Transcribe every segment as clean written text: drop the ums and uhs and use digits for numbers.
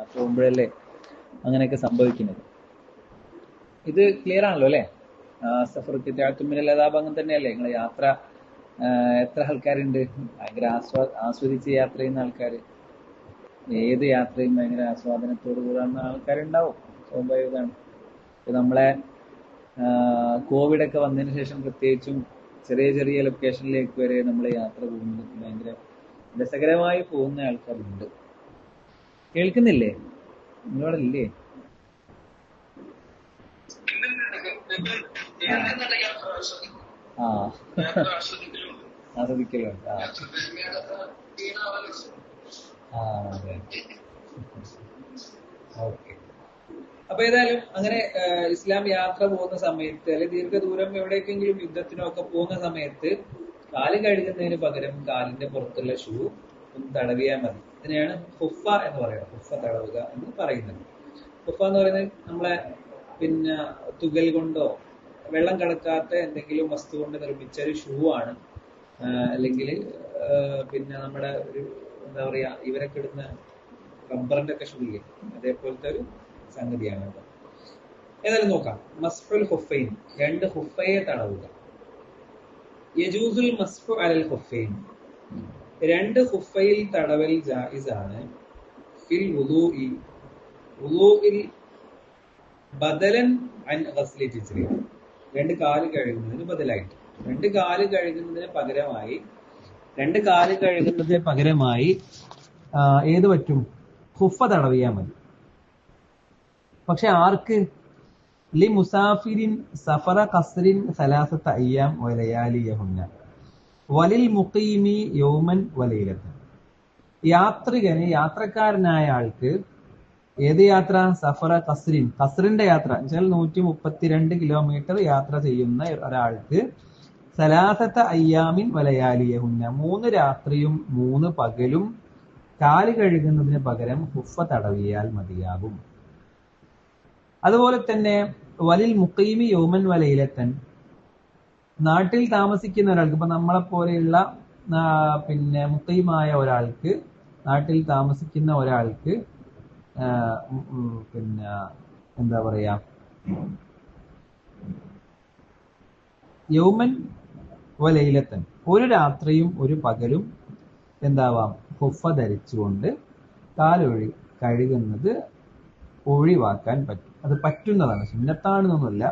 യാത്ര പോകുമ്പോഴല്ലേ അങ്ങനെയൊക്കെ സംഭവിക്കുന്നത്. ഇത് ക്ലിയർ ആണല്ലോ അല്ലേ? സഫർക്ക് ത്യാത്തുമ്മിനൽ അദാബ് അങ്ങനെ തന്നെയല്ലേ? നിങ്ങൾ യാത്ര എത്ര ആൾക്കാരുണ്ട് ഭയങ്കര ആസ്വദിച്ച് യാത്ര ചെയ്യുന്ന ആൾക്കാർ? ഏത് യാത്രയും ഭയങ്കര ആസ്വാദനത്തോട് കൂടാവുന്ന ആൾക്കാരുണ്ടാവും, സ്വാഭാവികമാണ്. ഇപ്പം നമ്മളെ കോവിഡൊക്കെ വന്നതിന് ശേഷം പ്രത്യേകിച്ചും ചെറിയ ചെറിയ ലൊക്കേഷനിലേക്ക് വരെ നമ്മൾ യാത്ര പോകുന്നത് ഭയങ്കര രസകരമായി പോകുന്ന ആൾക്കാരുണ്ട്. കേൾക്കുന്നില്ലേ? നിങ്ങളവിടെ ഇല്ലേ? ആ ആസ്വദിക്കലുണ്ട്. അതെ. ഓക്കെ. അപ്പൊ ഏതായാലും അങ്ങനെ ഇസ്ലാം യാത്ര പോകുന്ന സമയത്ത്, അല്ലെങ്കിൽ ദീർഘദൂരം എവിടേക്കെങ്കിലും യുദ്ധത്തിനോ ഒക്കെ പോകുന്ന സമയത്ത് കാല് കഴുകുന്നതിന് പകരം കാലിന്റെ പുറത്തുള്ള ഷൂ ഒന്ന് തടവിയാൽ മതി. ഇതിനെയാണ് ഹുഫ എന്ന് പറയുന്നത്. ഹുഫ തടവുക എന്ന് പറയുന്നത്. ഹുഫ എന്ന് പറയുന്നത് നമ്മളെ പിന്നെ തുകൽ കൊണ്ടോ വെള്ളം കടക്കാത്ത എന്തെങ്കിലും വസ്തു കൊണ്ട് നിർമ്മിച്ച ഒരു ഷൂ ആണ്. അല്ലെങ്കിൽ പിന്നെ നമ്മുടെ ഒരു എന്താ പറയാ, ഇവരൊക്കെ ഇടുന്ന റബ്ബറിന്റെ ഒക്കെ ഷൂ ഇല്ലേ, അതേപോലത്തെ ഒരു സംഗതിയാണ് കേട്ടോ. ഏതായാലും നോക്കാം. മസ്ഫുൽ ഹുഫൈൻ, രണ്ട് ഹുഫയെ തടവുക. യജൂസുൽ മസ്ഫു അലൽ ഹുഫൈൻ, രണ്ട് ഹുഫയിൽ തടവൽ ജായിസാണ്. ഫിൽ വുദൂഇ, വുദൂഇൽ ബദലൻ അൻ ഗസ്ലി ജിസ്രി, രണ്ട് കാല് കഴുകുന്നതിന് ബദലായിട്ട്, രണ്ട് കാല് കഴുകുന്നതിന് പകരമായി ഏത് പറ്റും? ഹുഫ തടവിയാൽ മതി. പക്ഷെ ആർക്ക്? ലി മുസാഫിരിൻ സഫറ ഖസ്റിൻ സലാസത അയ്യാം വലയാലിയഹുന്ന വലിൽ മുഖീമി യൗമൻ വലൈലത്തൻ. യാത്രികന്, യാത്രക്കാരനായ ആൾക്ക് ഏത് യാത്ര? സഫറ ഖസ്റിൻ, ഖസ്റിന്റെ യാത്ര എന്നുവെച്ചാൽ 132 കിലോമീറ്റർ യാത്ര ചെയ്യുന്ന ഒരാൾക്ക് സലാസത അയ്യാമിൻ വലയാലിയഹുന്ന, 3 രാത്രിയും 3 പകലും കാല് കഴുകുന്നതിന് പകരം ഹുഫ തടവിയാൽ മതിയാകും. അതുപോലെ തന്നെ വലിൽ മുഖീമി യൗമൻ വലൈലത്തൻ, നാട്ടിൽ താമസിക്കുന്ന ഒരാൾക്ക്, ഇപ്പൊ നമ്മളെപ്പോലെയുള്ള പിന്നെ മുഖീമായ ഒരാൾക്ക്, നാട്ടിൽ താമസിക്കുന്ന ഒരാൾക്ക് പിന്നെ എന്താ പറയാ, യൗമൻ വലൈലത്തൻ, ഒരു രാത്രിയും ഒരു പകലും എന്താവാം? ഹുഫ ധരിച്ചുകൊണ്ട് കാലൊഴി കഴുകുന്നത് ഒഴിവാക്കാൻ പറ്റും. അത് പറ്റുന്നതാണ്, സുന്നത്താണെന്നൊന്നുമല്ല,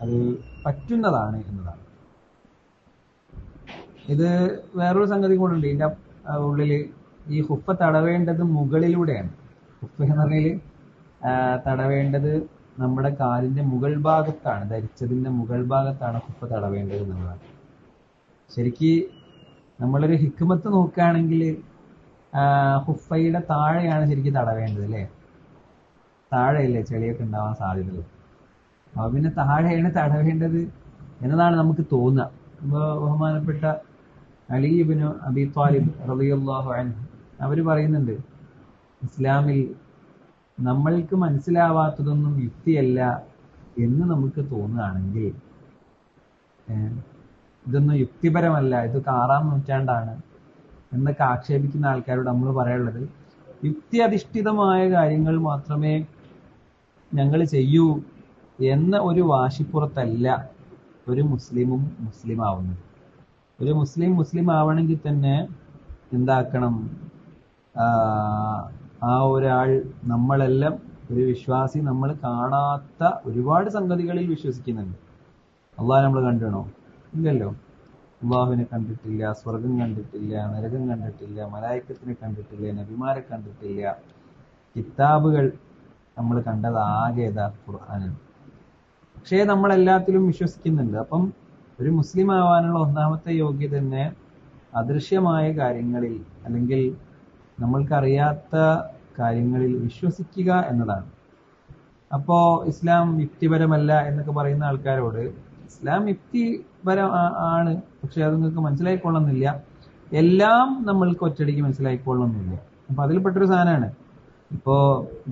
അത് പറ്റുന്നതാണ് എന്നതാണ്. ഇത് വേറൊരു സംഗതി കൂടെ ഉണ്ട്. ഇതിന്റെ ഉള്ളില് ഈ ഹുഫ തടവേണ്ടത് മുകളിലൂടെയാണ്. ഹുഫ എന്ന് പറഞ്ഞാല് തടവേണ്ടത് നമ്മുടെ കാലിന്റെ മുകൾ ഭാഗത്താണ്, ധരിച്ചതിന്റെ മുകൾ ഭാഗത്താണ് ഹുഫ തടവേണ്ടത് എന്നുള്ളതാണ്. ശരിക്ക് നമ്മളൊരു ഹിക്മത്ത് നോക്കുകയാണെങ്കിൽ ഹുഫയുടെ താഴെയാണ് ശരിക്കും തടവേണ്ടത് അല്ലേ? താഴെയല്ലേ ചെളിയൊക്കെ ഉണ്ടാവാൻ സാധ്യതയുള്ളൂ. അപ്പൊ പിന്നെ താഴെയാണ് തടവേണ്ടത് എന്നതാണ് നമുക്ക് തോന്നുക. ഇപ്പൊ ബഹുമാനപ്പെട്ട അലി ഇബ്നു അബി ത്വാലിബ് റളിയല്ലാഹു അൻഹു അവര് പറയുന്നുണ്ട്, ഇസ്ലാമിൽ നമ്മൾക്ക് മനസ്സിലാവാത്തതൊന്നും യുക്തിയല്ല എന്ന് നമുക്ക് തോന്നുകയാണെങ്കിൽ, ഇതൊന്നും യുക്തിപരമല്ല, ഇതൊക്കെ 6-ാം നൂറ്റാണ്ടാണ് എന്നൊക്കെ ആക്ഷേപിക്കുന്ന ആൾക്കാരോട് നമ്മൾ പറയാനുള്ളത്, യുക്തി അധിഷ്ഠിതമായ കാര്യങ്ങൾ മാത്രമേ ഞങ്ങൾ ചെയ്യൂ എന്ന ഒരു വാശിപ്പുറത്തല്ല ഒരു മുസ്ലിമും മുസ്ലിം ആവുന്നത്. ഒരു മുസ്ലിം ആവണമെങ്കിൽ തന്നെ എന്താക്കണം? ആ ഒരാൾ, നമ്മളെല്ലാം ഒരു വിശ്വാസി, നമ്മൾ കാണാത്ത ഒരുപാട് സംഗതികളിൽ വിശ്വസിക്കുന്നുണ്ട്. അള്ളാഹ് നമ്മൾ കണ്ടിണോ? ഇല്ലല്ലോ. അള്ളാഹുവിനെ കണ്ടിട്ടില്ല, സ്വർഗം കണ്ടിട്ടില്ല, നരകം കണ്ടിട്ടില്ല, മലായിക്കത്തിനെ കണ്ടിട്ടില്ല, നബിമാരെ കണ്ടിട്ടില്ല. കിതാബുകൾ നമ്മൾ കണ്ടത് ആകെ ഖുർആനാണ്. പക്ഷേ നമ്മളെല്ലാത്തിലും വിശ്വസിക്കുന്നുണ്ട്. അപ്പം ഒരു മുസ്ലിം ആവാനുള്ള ഒന്നാമത്തെ യോഗ്യത തന്നെ അദൃശ്യമായ കാര്യങ്ങളിൽ, അല്ലെങ്കിൽ നമ്മൾക്കറിയാത്ത കാര്യങ്ങളിൽ വിശ്വസിക്കുക എന്നതാണ്. അപ്പോ ഇസ്ലാം യുക്തിപരമല്ല എന്നൊക്കെ പറയുന്ന ആൾക്കാരോട്, ഇസ്ലാം യുക്തിപരം ആണ്, പക്ഷെ അത് നിങ്ങൾക്ക് മനസ്സിലായിക്കൊള്ളുന്നില്ല. എല്ലാം നമ്മൾക്ക് ഒറ്റയടിക്ക് മനസ്സിലായിക്കൊള്ളുന്നില്ല. അപ്പൊ അതിൽപ്പെട്ടൊരു സാധനമാണ്. ഇപ്പോ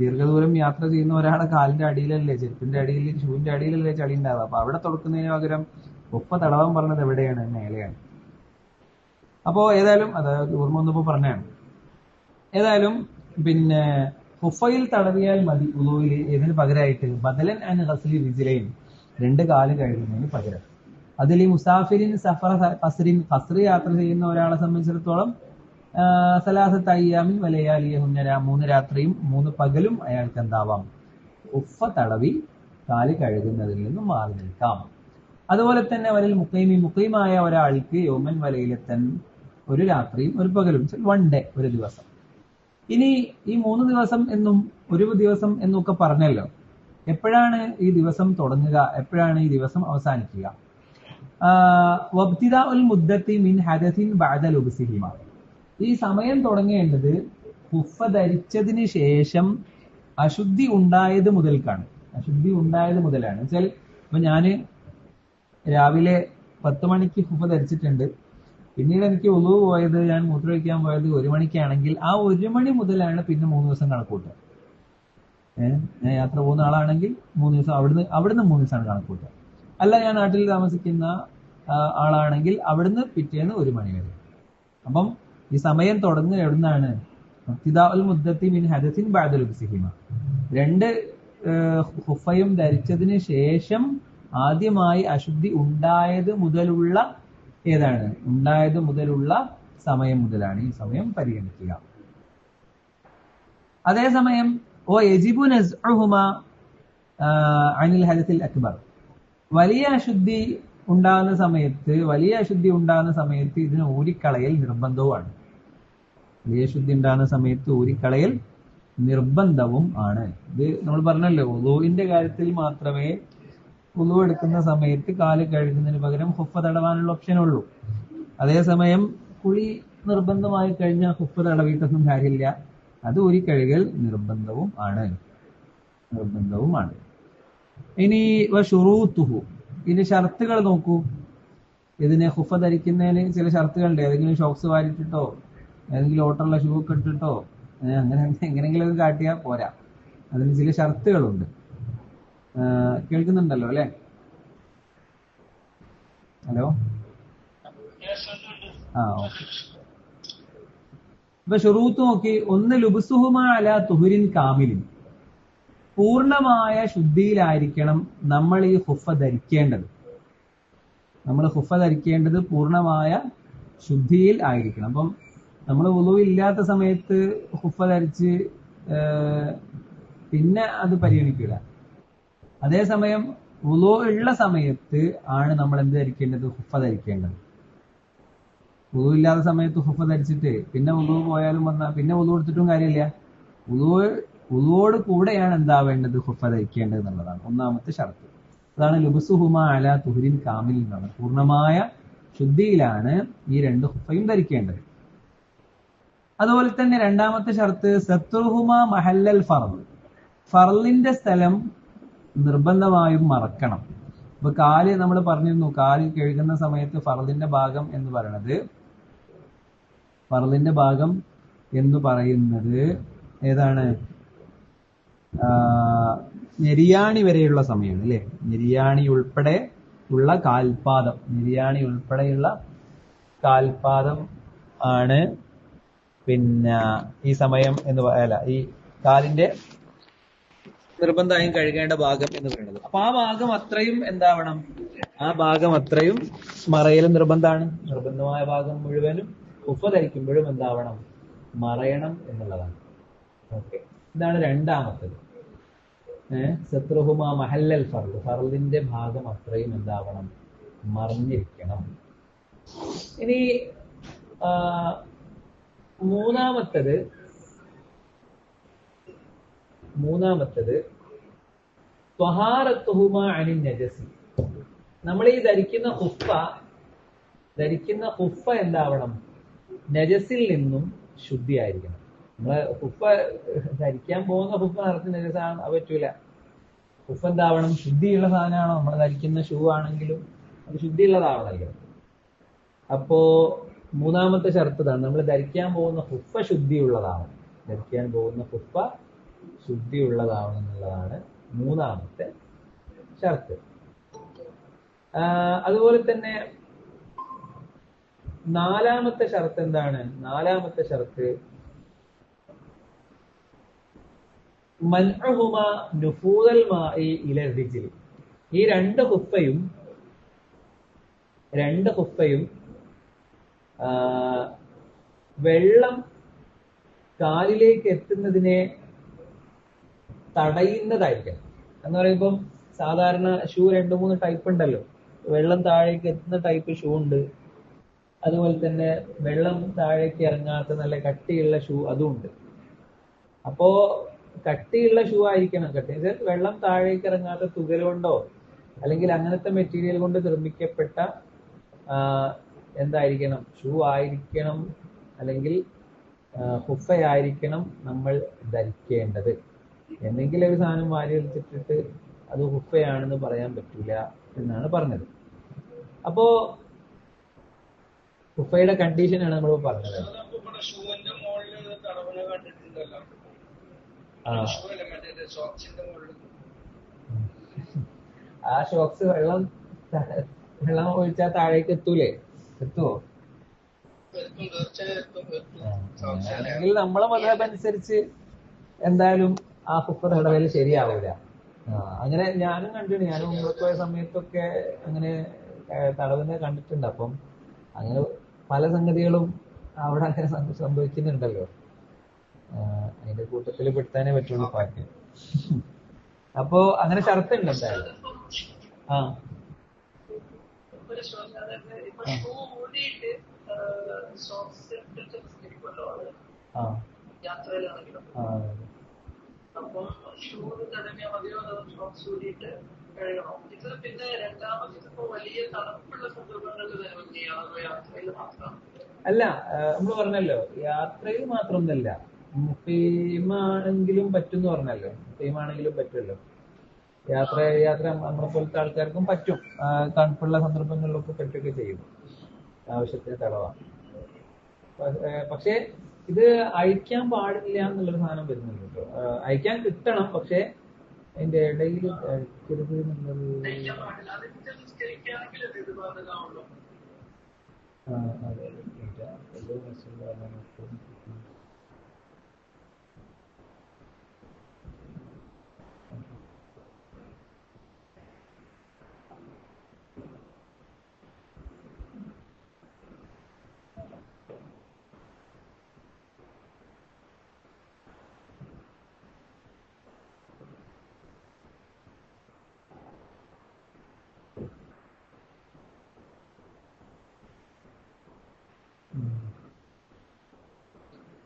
ദീർഘദൂരം യാത്ര ചെയ്യുന്ന ഒരാളെ കാലിന്റെ അടിയിലല്ലേ, ചെരുപ്പിന്റെ അടിയിൽ, ഷൂവിന്റെ അടിയിലല്ലേ ചളി ഉണ്ടാവുക. അപ്പൊ അവിടെ തുടക്കുന്നതിന് പകരം ഒപ്പ തടവാൻ പറഞ്ഞത് എവിടെയാണ്? മേലെയാണ്. അപ്പോ ഏതായാലും അത് ഓർമ്മ വന്നപ്പോ പറഞ്ഞാണ്. ഏതായാലും പിന്നെ ഹുഫയിൽ തടവിയാൽ മതി ഉളുവിൽ ഇതിന് പകരമായിട്ട് ബദലൻ ആൻഡ് ഗസ്ലി റിജ്ലൈൻ, 2 കാല് കഴുകുന്നതിന് പകരം. അതിൽ ഈ മുസാഫിരിൻ സഫറ ഖസ്റിൻ, ഖസ്ർ യാത്ര ചെയ്യുന്ന ഒരാളെ സംബന്ധിച്ചിടത്തോളം സലാസത്ത് അയ്യാമിൻ വലയാലിയഹുന്ന, 3 രാത്രിയും 3 പകലും അയാൾക്ക് എന്താവാം, ഉഫ തടവി കാല് കഴുകുന്നതിൽ നിന്നും മാറി നിൽക്കാം. അതുപോലെ തന്നെ വലൽ മുഖൈമി, മുഖൈമായ ഒരാൾക്ക് യൗമൻ വലയിലെത്തൻ, 1 രാത്രിയും 1 പകലും, 1 ഡേ, 1 ദിവസം. ഇനി ഈ 3 ദിവസം എന്നും 1 ദിവസം എന്നൊക്കെ പറഞ്ഞല്ലോ, എപ്പോഴാണ് ഈ ദിവസം തുടങ്ങുക, എപ്പോഴാണ് ഈ ദിവസം അവസാനിക്കുക? വബ്തിദാഉൽ മുദ്ദത്തി മിൻ ഹദസിൻ ബഅദ ലുബ്സിഹിമ, ഈ സമയം തുടങ്ങേണ്ടത് ഹുഫ ധരിച്ചതിന് ശേഷം അശുദ്ധി ഉണ്ടായത് മുതൽക്കാണ്. അശുദ്ധി ഉണ്ടായത് മുതലാണ്. വെച്ചാൽ ഇപ്പൊ ഞാന് രാവിലെ 10 മണിക്ക് ഹുഫ ധരിച്ചിട്ടുണ്ട്, പിന്നീട് എനിക്ക് ഉളു പോയത്, ഞാൻ മൂത്രമൊഴിക്കാൻ പോയത് 1 മണിക്കാണെങ്കിൽ ആ 1 മണി മുതലാണ് പിന്നെ 3 ദിവസം കണക്കൂട്ടുക. ഞാൻ യാത്ര പോകുന്ന ആളാണെങ്കിൽ 3 ദിവസം, അവിടുന്ന് 3 ദിവസമാണ് കണക്കൂട്ടുക. അല്ല, ഞാൻ നാട്ടിൽ താമസിക്കുന്ന ആളാണെങ്കിൽ അവിടുന്ന് പിറ്റേന്ന് 1 മണി വരെ. അപ്പം ഈ സമയം തുടങ്ങുക എവിടുന്നാണ്? ഇബ്തിദാഉൽ മുദ്ദത്തി മിൻ ഹദസിൻ ബഅദ ലുബ്സിഹിമ, 2 ഹുഫയും ധരിച്ചതിന് ശേഷം ആദ്യമായി അശുദ്ധി ഉണ്ടായത് മുതലുള്ള ഏതാണ്? ഉണ്ടായത് മുതലുള്ള സമയം മുതലാണ് ഈ സമയം പരിഗണിക്കുക. അതേസമയം യജിബു നസ്ഉഹുമ അനിൽ ഹദസിൽ അക്ബർ, വലിയ അശുദ്ധി ഉണ്ടാകുന്ന സമയത്ത് ഇതിന് ഊരിക്കളയൽ നിർബന്ധവുമാണ്. വലിയ ശുദ്ധി ഉണ്ടാകുന്ന സമയത്ത് ഊരിക്കളയൽ നിർബന്ധവും ആണ്. ഇത് നമ്മൾ പറഞ്ഞല്ലോ, വുളൂഇന്റെ കാര്യത്തിൽ മാത്രമേ വുളൂ എടുക്കുന്ന സമയത്ത് കാല് കഴുകുന്നതിന് പകരം ഹുഫ തടവാനുള്ള ഓപ്ഷൻ ഉള്ളൂ. അതേസമയം കുളി നിർബന്ധമായി കഴിഞ്ഞാൽ ഹുഫ തടവിയിട്ടൊന്നും കാര്യമില്ല, അത് ഊരിക്കഴുകൽ നിർബന്ധവും ആണ്. ഇനി ഷുറൂത്തുഹു, ഇതിന്റെ ഷർത്തുകൾ നോക്കൂ. ഇതിനെ ഹുഫ ധരിക്കുന്നതിന് ചില ഷർത്തുകളുണ്ട്. ഏതെങ്കിലും ഷോക്സ് വാരിട്ടിട്ടോ ഏതെങ്കിലും ഓട്ടറുള്ള ഷൂ ഒക്കെ ഇട്ടിട്ടോ അങ്ങനെ എങ്ങനെയെങ്കിലും അത് കാട്ടിയാൽ പോരാ. അതിന് ചില ഷർത്തുകളുണ്ട്. കേൾക്കുന്നുണ്ടല്ലോ അല്ലെ? Hello, okay. ഇപ്പൊ ഷുറൂത്ത് നോക്കി. 1, ലുബ്സുഹുമാ അലാ തുഹുരിൻ കാമിലിൻ, പൂർണ്ണമായ ശുദ്ധിയിലായിരിക്കണം നമ്മൾ ഈ ഹുഫ ധരിക്കേണ്ടത്. പൂർണ്ണമായ ശുദ്ധിയിൽ ആയിരിക്കണം. അപ്പം നമ്മൾ വുളൂ ഇല്ലാത്ത സമയത്ത് ഹുഫ ധരിച്ച് പിന്നെ അത് പരിഗണിക്കില്ല. അതേസമയം വുളൂ ഉള്ള സമയത്ത് ആണ് നമ്മൾ എന്ത് ധരിക്കേണ്ടത്? ഹുഫ ധരിക്കേണ്ടത്. വുളൂ ഇല്ലാത്ത സമയത്ത് ഹുഫ ധരിച്ചിട്ട് പിന്നെ വുളൂ പോയാലും വന്നാൽ പിന്നെ വുളൂ എടുത്തിട്ടും കാര്യമില്ല. വുളൂവോട് കൂടെയാണ് എന്താവേണ്ടത്? ഹുഫ ധരിക്കേണ്ടത് എന്നുള്ളതാണ് 1ാമത്തെ ഷർത്ത്. അതാണ് ലുബ്സുഹുമാ അലാ തുഹ്രിൻ കാമിൽ എന്നാണ്. പൂർണ്ണമായ ശുദ്ധിയിലാണ് ഈ 2 ഹുഫയും ധരിക്കേണ്ടത്. അതുപോലെ തന്നെ 2ാമത്തെ ഷർത്ത് സത്റുഹുമാ മഹല്ലൽ ഫർള്, ഫർളിന്റെ സ്ഥലം നിർബന്ധമായും മറക്കണം. ഇപ്പൊ കാല് നമ്മൾ പറഞ്ഞിരുന്നു, കാല് കഴുകുന്ന സമയത്ത് ഫർളിന്റെ ഭാഗം എന്ന് പറയുന്നത് ഏതാണ്? ഞെരിയാണി വരെയുള്ള സമയമാണ് അല്ലെ? ഞെരിയാണി ഉൾപ്പെടെയുള്ള കാൽപാദം ആണ് പിന്നെ ഈ സമയം എന്ന് ഈ കാലിന്റെ നിർബന്ധമായും കഴുകേണ്ട ഭാഗം എന്ന് പറയുന്നത്. അപ്പൊ ആ ഭാഗം അത്രയും എന്താവണം? ആ ഭാഗം അത്രയും മറയലും നിർബന്ധമാണ്. നിർബന്ധമായ ഭാഗം മുഴുവനും ഉപ്പ ധരിക്കുമ്പോഴും എന്താവണം? മറയണം എന്നുള്ളതാണ്. ഓക്കെ, ഇതാണ് 2ാമത്തത്. സത്രുഹുമാ മഹല്ലൽ ഫർദ്, ഫർദിന്റെ ഭാഗം അത്രയും എന്താവണം? മറിഞ്ഞിരിക്കണം. ഇനി മൂന്നാമത്തത് ത്വഹാറത്തുഹുമാ അനിൻ നജസി, നമ്മൾ ഈ ധരിക്കുന്ന ഹുഫ എന്താവണം? നജസിൽ നിന്നും ശുദ്ധിയായിരിക്കണം. നമ്മള് ഹുഫ ധരിക്കാൻ പോകുന്ന ഹുഫ നിറച്ച് നജസാണ്, അത് പറ്റൂല. ഹുഫ എന്താവണം? ശുദ്ധിയുള്ള സാധനമാണോ? നമ്മൾ ധരിക്കുന്ന ഷൂ ആണെങ്കിലും അത് ശുദ്ധിയുള്ളതാവണല്ലോ. അപ്പോ 3ാമത്തെ ഷർത്ത് ഇതാണ്, നമ്മൾ ധരിക്കാൻ പോകുന്ന ഹുഫ ശുദ്ധിയുള്ളതാവണം. എന്നുള്ളതാണ് 3ാമത്തെ ഷർത്ത്. അതുപോലെ തന്നെ 4ാമത്തെ ഷർത്ത് എന്താണ്? 4ാമത്തെ ഷർത്ത് മൻഉഹുമ നുഫൂദൽ മാഇ ഇല റിജ്ലി. ഈ രണ്ട് ഖുഫയും വെള്ളം കാലിലേക്ക് എത്തുന്നതിനെ തടയുന്നതായിരിക്കണം. എന്ന് പറയുമ്പം സാധാരണ ഷൂ 2-3 ടൈപ്പ് ഉണ്ടല്ലോ. വെള്ളം താഴേക്ക് എത്തുന്ന ടൈപ്പ് ഷൂ ഉണ്ട്, അതുപോലെ തന്നെ വെള്ളം താഴേക്ക് ഇറങ്ങാത്ത നല്ല കട്ടിയുള്ള ഷൂ അതും ഉണ്ട്. അപ്പോ കട്ടിയുള്ള ഷൂ ആയിരിക്കണം. കട്ടി വെള്ളം താഴേക്ക് ഇറങ്ങാത്ത തുകൽ കൊണ്ടോ അല്ലെങ്കിൽ അങ്ങനത്തെ മെറ്റീരിയൽ കൊണ്ട് നിർമ്മിക്കപ്പെട്ട എന്തായിരിക്കണം, ഷൂ ആയിരിക്കണം, അല്ലെങ്കിൽ ഹുഫയായിരിക്കണം നമ്മൾ ധരിക്കേണ്ടത്. എന്തെങ്കിലും ഒരു സാധനം വാരി വലിച്ചിട്ടിട്ട് അത് ഹുഫയാണെന്ന് പറയാൻ പറ്റില്ല എന്നാണ് പറഞ്ഞത്. അപ്പോ ഹുഫയുടെ കണ്ടീഷനാണ് നമ്മൾ പറഞ്ഞത്. ആ ഷോക്സ് വെള്ളം ഒഴിച്ചാൽ താഴേക്ക് എത്തൂലേ? എത്തുവോ? അല്ലെങ്കിൽ നമ്മളെ മതം അനുസരിച്ച് എന്തായാലും ആ ഹുഫ തടവൽ ശരിയാവൂല. അങ്ങനെ ഞാനും കണ്ടിട്ടുണ്ട്. ഞാനും മുമ്പ് പോയ സമയത്തൊക്കെ അങ്ങനെ തടവുന്നത് കണ്ടിട്ടുണ്ട്. അപ്പം അങ്ങനെ പല സംഗതികളും അവിടെ അങ്ങനെ സംഭവിക്കുന്നുണ്ടല്ലോ. അതിന്റെ കൂട്ടത്തിൽ പെടുത്താനേ പറ്റുള്ളൂ പാറ്റ്. അപ്പോ അങ്ങനെ ഷർത്തുണ്ട് എന്തായാലും. അപ്പം ഷൂ തടവിയാൽ മതിയോ, ഷോക്സ് ഊരിയിട്ട് കഴുകണം. ഇത് പിന്നെ രണ്ടാമത് ഇപ്പോ വലിയ തണുപ്പുള്ള സന്ദർഭങ്ങളിൽ ചെയ്യാണോ, യാത്രയിൽ മാത്രം? അല്ല, നമ്മൾ പറഞ്ഞല്ലോ യാത്രയിൽ മാത്രമൊന്നല്ല, മുഖീമാണെങ്കിലും പറ്റും പറഞ്ഞല്ലോ. മുഖീമാണെങ്കിലും പറ്റുമല്ലോ. യാത്ര നമ്മളെ പോലത്തെ ആൾക്കാർക്കും പറ്റും. തണുപ്പുള്ള സന്ദർഭങ്ങളിലൊക്കെ പറ്റുകയൊക്കെ ചെയ്യും. ആവശ്യത്തിന് തടവാം. പക്ഷെ ഇത് അഴിക്കാൻ പാടില്ല എന്നുള്ളൊരു സാധനം വരുന്നുണ്ട് കേട്ടോ. അഴിക്കാൻ കിട്ടണം, പക്ഷെ അതിന്റെ ഇടയിൽ അഴിക്കരുത് എന്നുള്ളത്.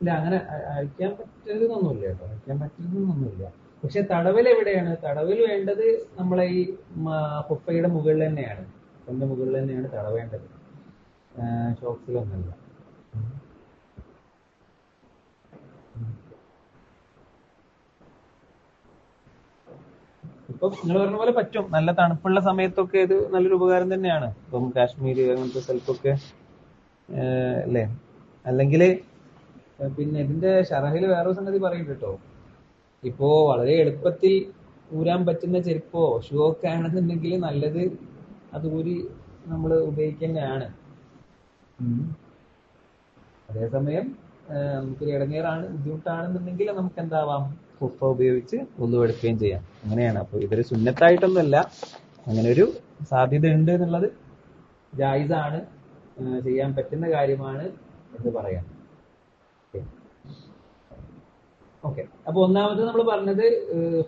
ഇല്ല, അങ്ങനെ അഴിക്കാൻ പറ്റരുതെന്നൊന്നുമില്ല കേട്ടോ. അഴിക്കാൻ പറ്റുന്നൊന്നുമില്ല. പക്ഷെ തടവൽ എവിടെയാണ്? തടവൽ വേണ്ടത് നമ്മളെ ഈ ഹുഫയുടെ മുകളിൽ തന്നെയാണ്. ഹുഫന്റെ മുകളിൽ തന്നെയാണ് തടവേണ്ടത്, ഷോക്സിലൊന്നല്ല. ഇപ്പം നിങ്ങൾ പറഞ്ഞ പോലെ പറ്റും. നല്ല തണുപ്പുള്ള സമയത്തൊക്കെ ഇത് നല്ലൊരു ഉപകാരം തന്നെയാണ്. ഇപ്പം കാശ്മീര് അങ്ങനത്തെ സ്ഥലത്തൊക്കെ അല്ലേ. അല്ലെങ്കിൽ പിന്നെ ഇതിന്റെ ഷറഹിൽ വേറൊരു സംഗതി പറയുന്നുണ്ട് കേട്ടോ. ഇപ്പോ വളരെ എളുപ്പത്തിൽ ഊരാൻ പറ്റുന്ന ചെരുപ്പോ ഷൂ ഒക്കെ ആണെന്നുണ്ടെങ്കിൽ നല്ലത് അത് ഊരി നമ്മൾ ഉപയോഗിക്കുന്നതാണ്. അതേസമയം നമുക്കൊരു ഇടങ്ങേറാണ്, ബുദ്ധിമുട്ടാണെന്നുണ്ടെങ്കിൽ നമുക്ക് എന്താവാം, ഹുഫ ഉപയോഗിച്ച് ഒന്നു എടുക്കുകയും ചെയ്യാം. അങ്ങനെയാണ്. അപ്പൊ ഇതൊരു സുന്നത്തായിട്ടൊന്നുമല്ല, അങ്ങനെ ഒരു സാധ്യത ഉണ്ട് എന്നുള്ളത് ജായിസാണ്, ചെയ്യാൻ പറ്റുന്ന കാര്യമാണ് എന്ന് പറയാം. ഓക്കെ. അപ്പൊ ഒന്നാമത് നമ്മൾ പറഞ്ഞത്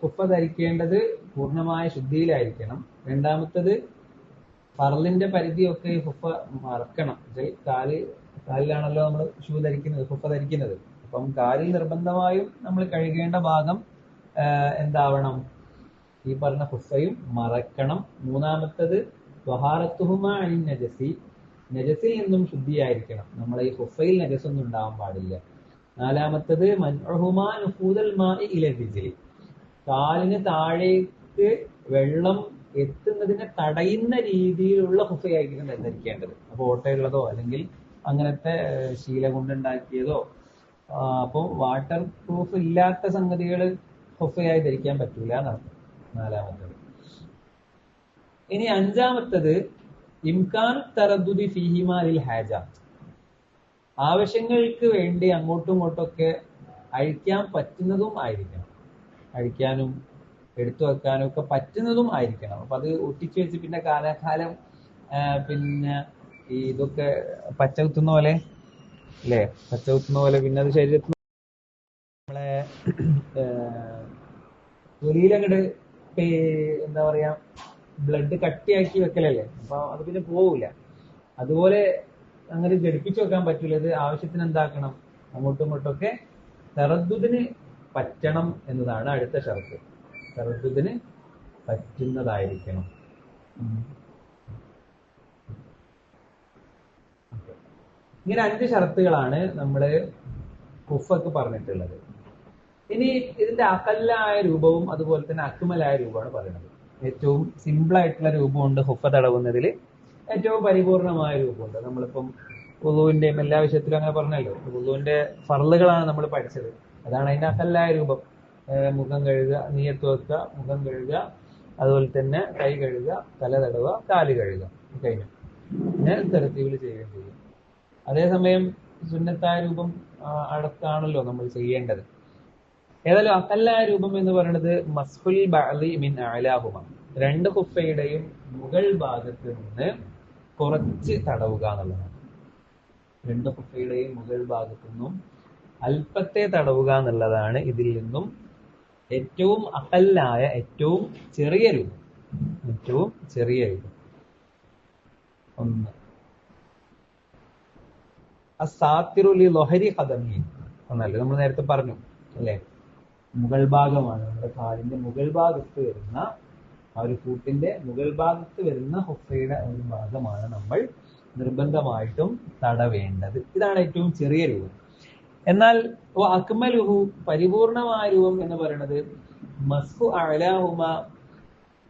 ഹുഫ ധരിക്കേണ്ടത് പൂർണ്ണമായ ശുദ്ധിയിലായിരിക്കണം. രണ്ടാമത്തത് ഫർളിന്റെ പരിധിയൊക്കെ ഹുഫ മറക്കണം. കാലിലാണല്ലോ നമ്മൾ ഷൂ ധരിക്കുന്നത്, ഹുഫ ധരിക്കുന്നത്. അപ്പം കാലിൽ നിർബന്ധമായും നമ്മൾ കഴുകേണ്ട ഭാഗം എന്താവണം? ഈ പറഞ്ഞ ഹുഫയും മറക്കണം. മൂന്നാമത്തത് ത്വഹാറത്തുഹുമാ അനിൻ നജസി, നജസിൽ നിന്നും ശുദ്ധിയായിരിക്കണം. നമ്മളെ ഈ ഹുഫയിൽ നജസൊന്നും ഉണ്ടാവാൻ പാടില്ല. നാലാമത്തത് മൻഉഹുമാ നുഫൂദൽ മാഇ ഇല റിജ്ലി, കാലിന് താഴേക്ക് വെള്ളം എത്തുന്നതിനെ തടയുന്ന രീതിയിലുള്ള ഹുഫയായിരിക്കണം ധരിക്കേണ്ടത്. അപ്പൊ ഓട്ടയുള്ളതോ അല്ലെങ്കിൽ അങ്ങനത്തെ ശീല കൊണ്ടുണ്ടാക്കിയതോ, അപ്പോൾ വാട്ടർ പ്രൂഫ് ഇല്ലാത്ത സംഗതികൾ ഹുഫയായി ധരിക്കാൻ പറ്റൂല എന്നാണ് നാലാമത്തത്. ഇനി അഞ്ചാമത്തത് ഇംകാൻ തറദ്ദുദി ഫീഹിമാ ലിൽ ഹാജ, ആവശ്യങ്ങൾക്ക് വേണ്ടി അങ്ങോട്ടും ഇങ്ങോട്ടൊക്കെ അഴിക്കാൻ പറ്റുന്നതും ആയിരിക്കണം. അഴിക്കാനും എടുത്തു വെക്കാനും ഒക്കെ പറ്റുന്നതും ആയിരിക്കണം. അപ്പൊ അത് ഒട്ടിച്ചു വെച്ച് പിന്നെ കാലാകാലം പിന്നെ ഈ ഇതൊക്കെ പച്ച കുത്തുന്ന പോലെ അല്ലേ, പച്ച കുത്തുന്ന പോലെ പിന്നെ അത് ശരീരത്തിൽ നമ്മളെ തൊലിയിലങ്ങട് എന്താ പറയാ ബ്ലഡ് കട്ടിയാക്കി വെക്കലല്ലേ, അപ്പൊ അത് പിന്നെ പോവില്ല. അതുപോലെ അങ്ങനെ ഘടിപ്പിച്ചു വെക്കാൻ പറ്റൂല. ഇത് ആവശ്യത്തിന് എന്താക്കണം, അങ്ങോട്ടും ഇങ്ങോട്ടൊക്കെ തറദ്ദുദിന് പറ്റണം എന്നതാണ് അടുത്ത ഷർത്ത്. തറദ്ദുദിന് പറ്റുന്നതായിരിക്കണം. ഇങ്ങനെ 5 ഷർത്തുകളാണ് നമ്മള് കുഫക്ക് പറഞ്ഞിട്ടുള്ളത്. ഇനി ഇതിന്റെ അകല്ലായ രൂപവും അതുപോലെ തന്നെ അക്മലായ രൂപമാണ് പറയുന്നത്. ഏറ്റവും സിമ്പിൾ ആയിട്ടുള്ള രൂപമുണ്ട് ഹുഫ തടവുന്നതിൽ, ഏറ്റവും പരിപൂർണമായ രൂപമുണ്ട്. നമ്മളിപ്പം വുളുവിന്റെയും എല്ലാ വിഷയത്തിലും അങ്ങനെ പറഞ്ഞല്ലോ, വുളുവിന്റെ ഫർളുകളാണ് നമ്മൾ പഠിച്ചത്. അതാണ് അതിന്റെ അകല്ലായ രൂപം. മുഖം കഴുകുക, നീയത്ത് വെക്കുക, മുഖം കഴുകുക, അതുപോലെ തന്നെ കൈ കഴുകുക, തല തടവുക, കാല് കഴുകുക, കഴിഞ്ഞു. ഞാൻ തരത്തീവിൽ ചെയ്യുകയും ചെയ്യും. അതേസമയം സുന്നത്തായ രൂപം അടക്കാണല്ലോ നമ്മൾ ചെയ്യേണ്ടത്. ഏതായാലും അകല്ലായ രൂപം എന്ന് പറയുന്നത് മസ്ഫുൽ ബഅദി മിൻ അഅലാഹുമ, 2 ഖുഫയുടെയും മുകൾ ഭാഗത്ത് നിന്ന് കുറച്ച് തടവുക എന്നുള്ളതാണ്. 2 ഖുഫയുടെയും മുകൾ ഭാഗത്തു നിന്നും അല്പത്തെ തടവുക എന്നുള്ളതാണ് ഇതിൽ നിന്നും ഏറ്റവും അകല്ലായ, ഏറ്റവും ചെറിയ രൂപം. ഏറ്റവും ചെറിയ രൂപം. 1 അസ്സാത്തിറു ലി ലഹരി ഖദമി എന്നല്ലേ നമ്മൾ നേരത്തെ പറഞ്ഞു അല്ലേ. മുകൾ ഭാഗമാണ്, നമ്മുടെ കാലിന്റെ മുകൾ ഭാഗത്ത് വരുന്ന ആ ഒരു ഫൂട്ടിന്റെ മുകൾ ഭാഗത്ത് വരുന്ന ഹുഫയുടെ ഒരു ഭാഗമാണ് നമ്മൾ നിർബന്ധമായിട്ടും തടവേണ്ടത്. ഇതാണ് ഏറ്റവും ചെറിയ രൂപം. എന്നാൽ അക്മലുഹു, പരിപൂർണമായ രൂപം എന്ന് പറയുന്നത് മസ്ഹു അഅലാഹുമ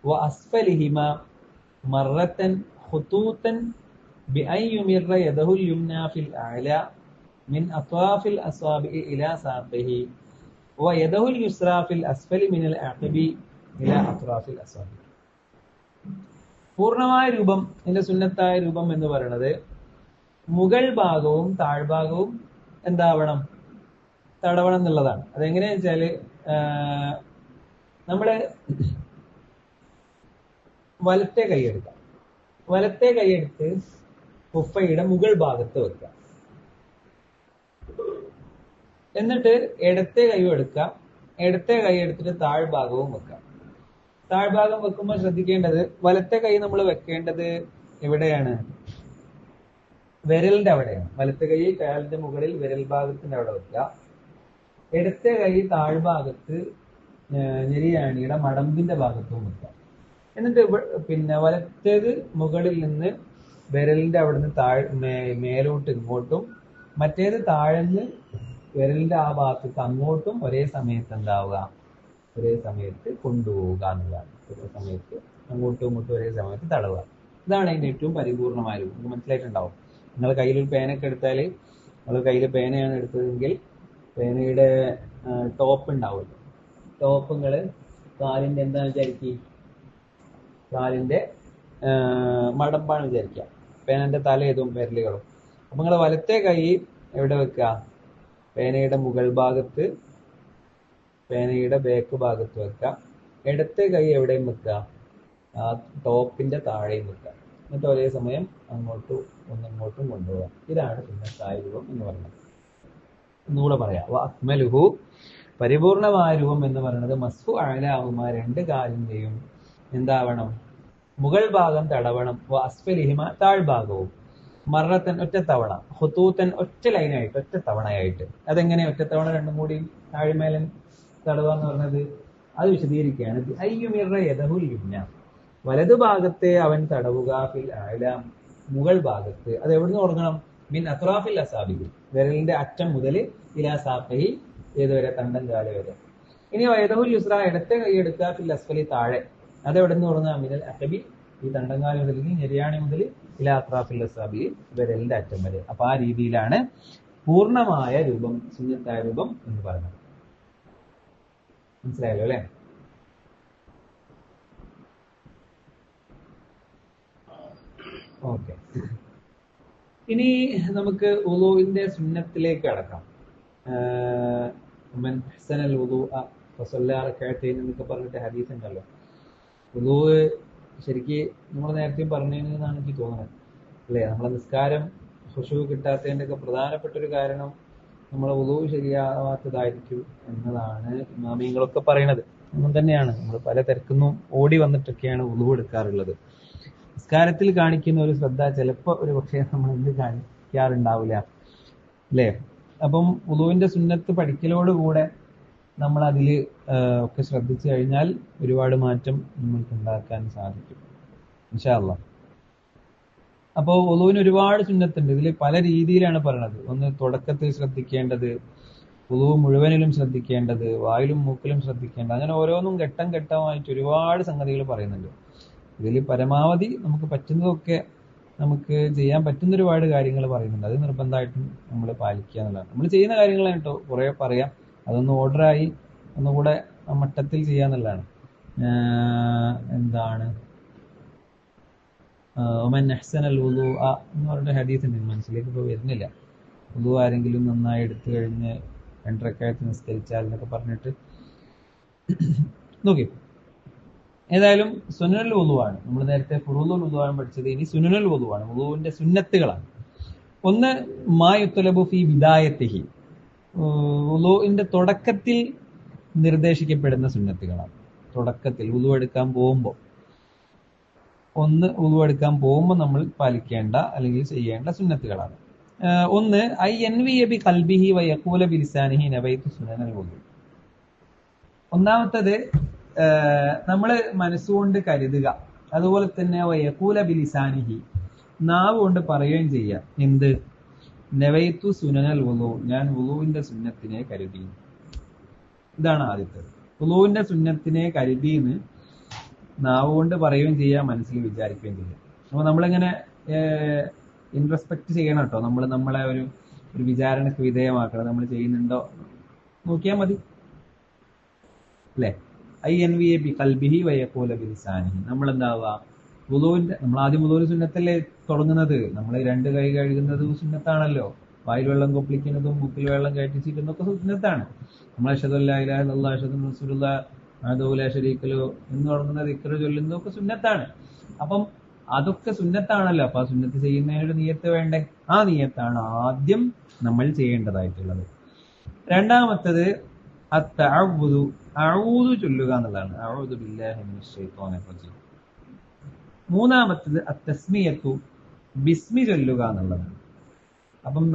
വ അസ്ഫലിഹിമ മറത്തൻ ഖുതൂതൻ ബിഅൻ യുമിറ യദഹുൽ യുംനാ ഫിൽ അഅല മിൻ അത്വാഫിൽ അസ്വാബിഇ ഇലാ സാഖിഹി വ യദഹുൽ യുസ്രാ ഫിൽ അസ്ഫലി മിനൽ അഖബി ഇലാ അത്വാഫിൽ അസ്വാബി. പൂർണ്ണമായ രൂപം, ഇതിന്റെ സുന്നത്തായ രൂപം എന്ന് പറയുന്നത് മുകൾ ഭാഗവും താഴ്ഭാഗവും എന്താവണം, തടവണം എന്നുള്ളതാണ്. അതെങ്ങനെയാ വെച്ചാല് നമ്മള് വലത്തെ കൈയെടുക്കാം. വലത്തെ കൈയെടുത്ത് കുഫയുടെ മുകൾ ഭാഗത്ത് വെക്കുക. എന്നിട്ട് ഇടത്തെ കൈയും എടുക്കാം. ഇടത്തെ കൈ എടുത്തിട്ട് താഴ്ഭാഗവും വെക്കാം. താഴ്ഭാഗം വെക്കുമ്പോൾ ശ്രദ്ധിക്കേണ്ടത്, വലത്തെ കൈ നമ്മൾ വെക്കേണ്ടത് എവിടെയാണ്? വിരലിന്റെ അവിടെയാണ്. വലത്തെ കൈ കാലിന്റെ മുകളിൽ വിരൽ ഭാഗത്തിന്റെ അവിടെ വെക്കുക. ഇടത്തെ കൈ താഴ്ഭാഗത്ത് ഞെരിയാണിയുടെ മടമ്പിന്റെ ഭാഗത്തും വെക്കുക. എന്നിട്ട് പിന്നെ വലത്തേത് മുകളിൽ നിന്ന് വിരലിന്റെ അവിടുന്ന് മേലോട്ട് ഇങ്ങോട്ടും, മറ്റേത് താഴ്ന്ന് വിരലിന്റെ ആ ഭാഗത്തേക്ക് അങ്ങോട്ടും ഒരേ സമയത്ത് എന്താവുക, ഒരേ സമയത്ത് കൊണ്ടുപോവുക എന്നുള്ളതാണ്. ഒരേ സമയത്ത് അങ്ങോട്ടും ഇങ്ങോട്ടും ഒരേ സമയത്ത് തടവുക. ഇതാണ് അതിന്റെ ഏറ്റവും പരിപൂർണമായ രൂപം. നിങ്ങൾക്ക് മനസ്സിലായിട്ടുണ്ടാവും. നിങ്ങൾ കയ്യിലൊരു പേനൊക്കെ എടുത്താൽ, നിങ്ങൾ കയ്യിൽ പേനയാണ് എടുത്തതെങ്കിൽ പേനയുടെ ടോപ്പ് ഉണ്ടാവുമല്ലോ, ടോപ്പ് നിങ്ങൾ കാലിന്റെ എന്താണെന്ന് വിചാരിക്കുക, കാലിന്റെ മടമ്പാണ് വിചാരിക്കുക, പേനന്റെ തലയതും വിരലുകളും. അപ്പൊ നിങ്ങൾ വലത്തെ കൈ എവിടെ വെക്കുക? പേനയുടെ മുകൾ ഭാഗത്ത്, പേനയുടെ ബാക്ക് ഭാഗത്ത് വെക്കുക. ഇടത്തെ കൈ എവിടെയും വെക്കുക? ആ ടോപ്പിന്റെ താഴെയും വെക്കുക. എന്നിട്ട് ഒരേ സമയം അങ്ങോട്ടും ഒന്നിങ്ങോട്ടും കൊണ്ടുപോകാം. ഇതാണ് സുന്നത്തായ രൂപം എന്ന് പറയുന്നത്. ഒന്നുകൂടെ പറയാം. അക്മലുഹു, പരിപൂർണമായ രൂപം എന്ന് പറയുന്നത് മസ്ഹു അഅലാഹുമ, 2 കാലിന്റെയും എന്താവണം, മുകൾ ഭാഗം തടവണം. അസ്ഫലിഹിമ, താഴ്ഭാഗവും. മറത്തൻ, ഒറ്റത്തവണ. ഖുതൂതൻ, ഒറ്റ ലൈനായിട്ട്, ഒറ്റ തവണയായിട്ട്. അതെങ്ങനെ ഒറ്റത്തവണ രണ്ടും കൂടി താഴ്മേലൻ തടവ എന്ന് പറഞ്ഞത്? അത് വിശദീകരിക്കുകയാണ്. അയ്യുമിറ യദഹുൽ യുംന, വലതു ഭാഗത്തെ അവൻ തടവുക, ഫിൽ അഅല, മുകൾ ഭാഗത്ത്. അത് എവിടുന്ന് തുടങ്ങണം? മിൻ അത്റാഫിൽ അസാബിഹി, വിരലിന്റെ അറ്റം മുതൽ ഇലാ സാഖിഹി, ഏതുവരെ? തണ്ടൻ കാല വരെ. ഇനി യദഹുൽ യുസ്ര, ഇടത്തെ കൈ എടുക്കുക, ഫിൽ അസ്ഫലി, താഴെ. അത് എവിടുന്ന് തുടങ്ങുക? മിനൽ അഖബി, ഈ തണ്ടൻകാല മുതൽ, ഞെരിയാണി മുതൽ ഇലാ അത്റാഫിൽ അസാബിഹി, വിരലിന്റെ അറ്റം വരെ. അപ്പൊ ആ രീതിയിലാണ് പൂർണ്ണമായ രൂപം, സുന്നത്തായ രൂപം എന്ന് പറയുന്നത്. മനസ്സിലായല്ലോ അല്ലെ? ഓക്കെ. ഇനി നമുക്ക് വുളൂഇന്റെ സുന്നത്തിലേക്ക് കടക്കാം. മൻ ഹസനൽ വുളൂഅ ഫസല്ലാറക്കാത്തേൻ എന്നൊക്കെ പറഞ്ഞിട്ട് ഹദീസ് ഉണ്ടല്ലോ. വുളൂ ശരിക്ക് നമ്മൾ നേരത്തെ പറഞ്ഞതെന്നാണ് എനിക്ക് തോന്നുന്നത് അല്ലേ? നമ്മളെ നിസ്കാരം ഖുശൂ കിട്ടാത്തതിൻ്റെ ഒക്കെ പ്രധാനപ്പെട്ട ഒരു കാരണം നമ്മളെ വുളൂ ശരിയാവാത്തതായിരിക്കും എന്നതാണ് ഇമാമിങ്ങളൊക്കെ പറയണത്. അങ്ങനെ തന്നെയാണ്. നമ്മൾ പല തിരക്കുന്നും ഓടി വന്നിട്ടൊക്കെയാണ് വുളൂ എടുക്കാറുള്ളത്. നിസ്കാരത്തിൽ കാണിക്കുന്ന ഒരു ശ്രദ്ധ ചിലപ്പോൾ ഒരു പക്ഷേ നമ്മൾ എന്ത് കാണിക്കാറുണ്ടാവില്ല അല്ലേ? അപ്പം വുളൂവിന്റെ സുന്നത്ത് പഠിക്കലോടുകൂടെ നമ്മൾ അതിൽ ഒക്കെ ശ്രദ്ധിച്ചു കഴിഞ്ഞാൽ ഒരുപാട് മാറ്റം നമുക്ക് ഉണ്ടാക്കാൻ സാധിക്കും ഇൻഷാ അല്ലാഹ്. അപ്പോൾ വുളൂവിന് ഒരുപാട് സുന്നത്തുണ്ട്. ഇതിൽ പല രീതിയിലാണ് പറയണത്. ഒന്ന് തുടക്കത്തിൽ ശ്രദ്ധിക്കേണ്ടത്, വുളൂ മുഴുവനിലും ശ്രദ്ധിക്കേണ്ടത്, വായിലും മൂക്കിലും ശ്രദ്ധിക്കേണ്ടത്, അങ്ങനെ ഓരോന്നും ഘട്ടം ഘട്ടമായിട്ട് ഒരുപാട് സംഗതികൾ പറയുന്നുണ്ട്. ഇതിൽ പരമാവധി നമുക്ക് പറ്റുന്നതൊക്കെ നമുക്ക് ചെയ്യാൻ പറ്റുന്ന ഒരുപാട് കാര്യങ്ങൾ പറയുന്നുണ്ട്. അത് നിർബന്ധമായിട്ടും നമ്മൾ പാലിക്കുക എന്നുള്ളതാണ്. നമ്മൾ ചെയ്യുന്ന കാര്യങ്ങളാണ് കേട്ടോ കുറേ പറയാം. അതൊന്ന് ഓർഡറായി ഒന്നുകൂടെ മട്ടത്തിൽ ചെയ്യാന്നുള്ളതാണ്. എന്താണ് ഒമൻ അഹ്സനൽ വുളൂഅ എന്ന് പറഞ്ഞ ഹദീസ് ഉണ്ട്, മനസ്സിലേക്ക് ഇപ്പോൾ വരുന്നില്ല. വുളൂ ആരെങ്കിലും നന്നായി എടുത്തു കഴിഞ്ഞ് 2 റക്അത്ത് നിസ്കരിച്ചാൽ എന്നൊക്കെ പറഞ്ഞിട്ട് നോക്കി. ഏതായാലും സുനനുൽ വുളൂആണ്. നമ്മൾ നേരത്തെ ഫുറൂദുൽ വുളൂആണ് പഠിച്ചത്. ഇനി സുനനുൽ വുളൂആണ്, വുളൂവിന്റെ സുന്നത്തുകളാണ്. ഒന്ന് മാ യുത്ലബു ഫീ ബിദായത്തിഹി, വുളൂഇന്റെ തുടക്കത്തിൽ നിർദ്ദേശിക്കപ്പെടുന്ന സുന്നത്തുകളാണ്. തുടക്കത്തിൽ വുളൂ എടുക്കാൻ പോകുമ്പോൾ നമ്മൾ പാലിക്കേണ്ട അല്ലെങ്കിൽ ചെയ്യേണ്ട സുന്നത്തുകളാണ്. ഒന്ന് ഐ യൻവിയ ബി ഖൽബിഹി വ യഖൂല ബി ലിസാനിഹി നവൈതു സുനനൽ വുളൂ. ഒന്നാമത്തേത് നമ്മൾ മനസ്സുകൊണ്ട് കരുതുക, അതുപോലെ തന്നെ വ യഖൂല ബി ലിസാനിഹി നാവ് കൊണ്ട് പറയുകയും ചെയ്യുക. എന്ത്? നവൈതു സുനനൽ വുളൂ, ഞാൻ വുളൂവിന്റെ സുന്നത്തിനെ കരുതി. ഇതാണ് ആദ്യത്തേത്. വുളൂവിന്റെ സുന്നത്തിനെ കരുതിന്ന് നാവ് കൊണ്ട് പറയുകയും ചെയ്യുക, മനസ്സിൽ വിചാരിക്കുകയും ചെയ്യുക. അപ്പോൾ നമ്മളിങ്ങനെ ഇൻട്രസ്പെക്ട് ചെയ്യണം കേട്ടോ. നമ്മളെ ഒരു വിചാരണക്ക് വിധേയമാക്കണം. നമ്മൾ ചെയ്യുന്നുണ്ടോ നോക്കിയാൽ മതി അല്ലേ? ഐ എൻ വി എ ബി ഖൽബിഹി വ യഖൂല ബി ലിസാനിഹി. നമ്മൾ എന്താവുക? നമ്മൾ ആദ്യം വുളൂവിന്റെ സുന്നത്തല്ലേ തുടങ്ങുന്നത്. നമ്മൾ 2 കൈ കഴുകുന്നതും സുന്നത്താണല്ലോ. വായിൽ വെള്ളം കൊപ്പിളിക്കുന്നതും മൂക്കിൽ വെള്ളം കയറ്റിച്ചിരിക്കുന്നതൊക്കെ സുന്നത്താണ്. നമ്മൾ അഷ്ഹദു അല്ലാ ഇലാഹ ഇല്ലല്ലാഹ് അഷ്ഹദു അന്ന റസൂലുള്ളാഹ് വഹ്ദഹു ലാ ശരീക ലഹു എന്ന് തുടങ്ങുന്ന ദിക്ർ ചൊല്ലുന്നതൊക്കെ സുന്നത്താണ്. അപ്പം അതൊക്കെ സുന്നത്താണല്ലോ. അപ്പൊ ആ സുന്നത്ത് ചെയ്യുന്നതിനൊരു നിയ്യത്ത് വേണ്ടേ? ആ നിയ്യത്താണ് ആദ്യം നമ്മൾ ചെയ്യേണ്ടതായിട്ടുള്ളത്. രണ്ടാമത്തത് അത്തഅവ്വുദു, അഊദു ചൊല്ലുക എന്നുള്ളതാണ്. അഊദു ബില്ലാഹി മിനശ് ശൈത്വാനിർ റജീം. മൂന്നാമത്തത് അത്തസ്മിയത്തു, ബിസ്മി ചൊല്ലുക എന്നുള്ളതാണ്. അപ്പം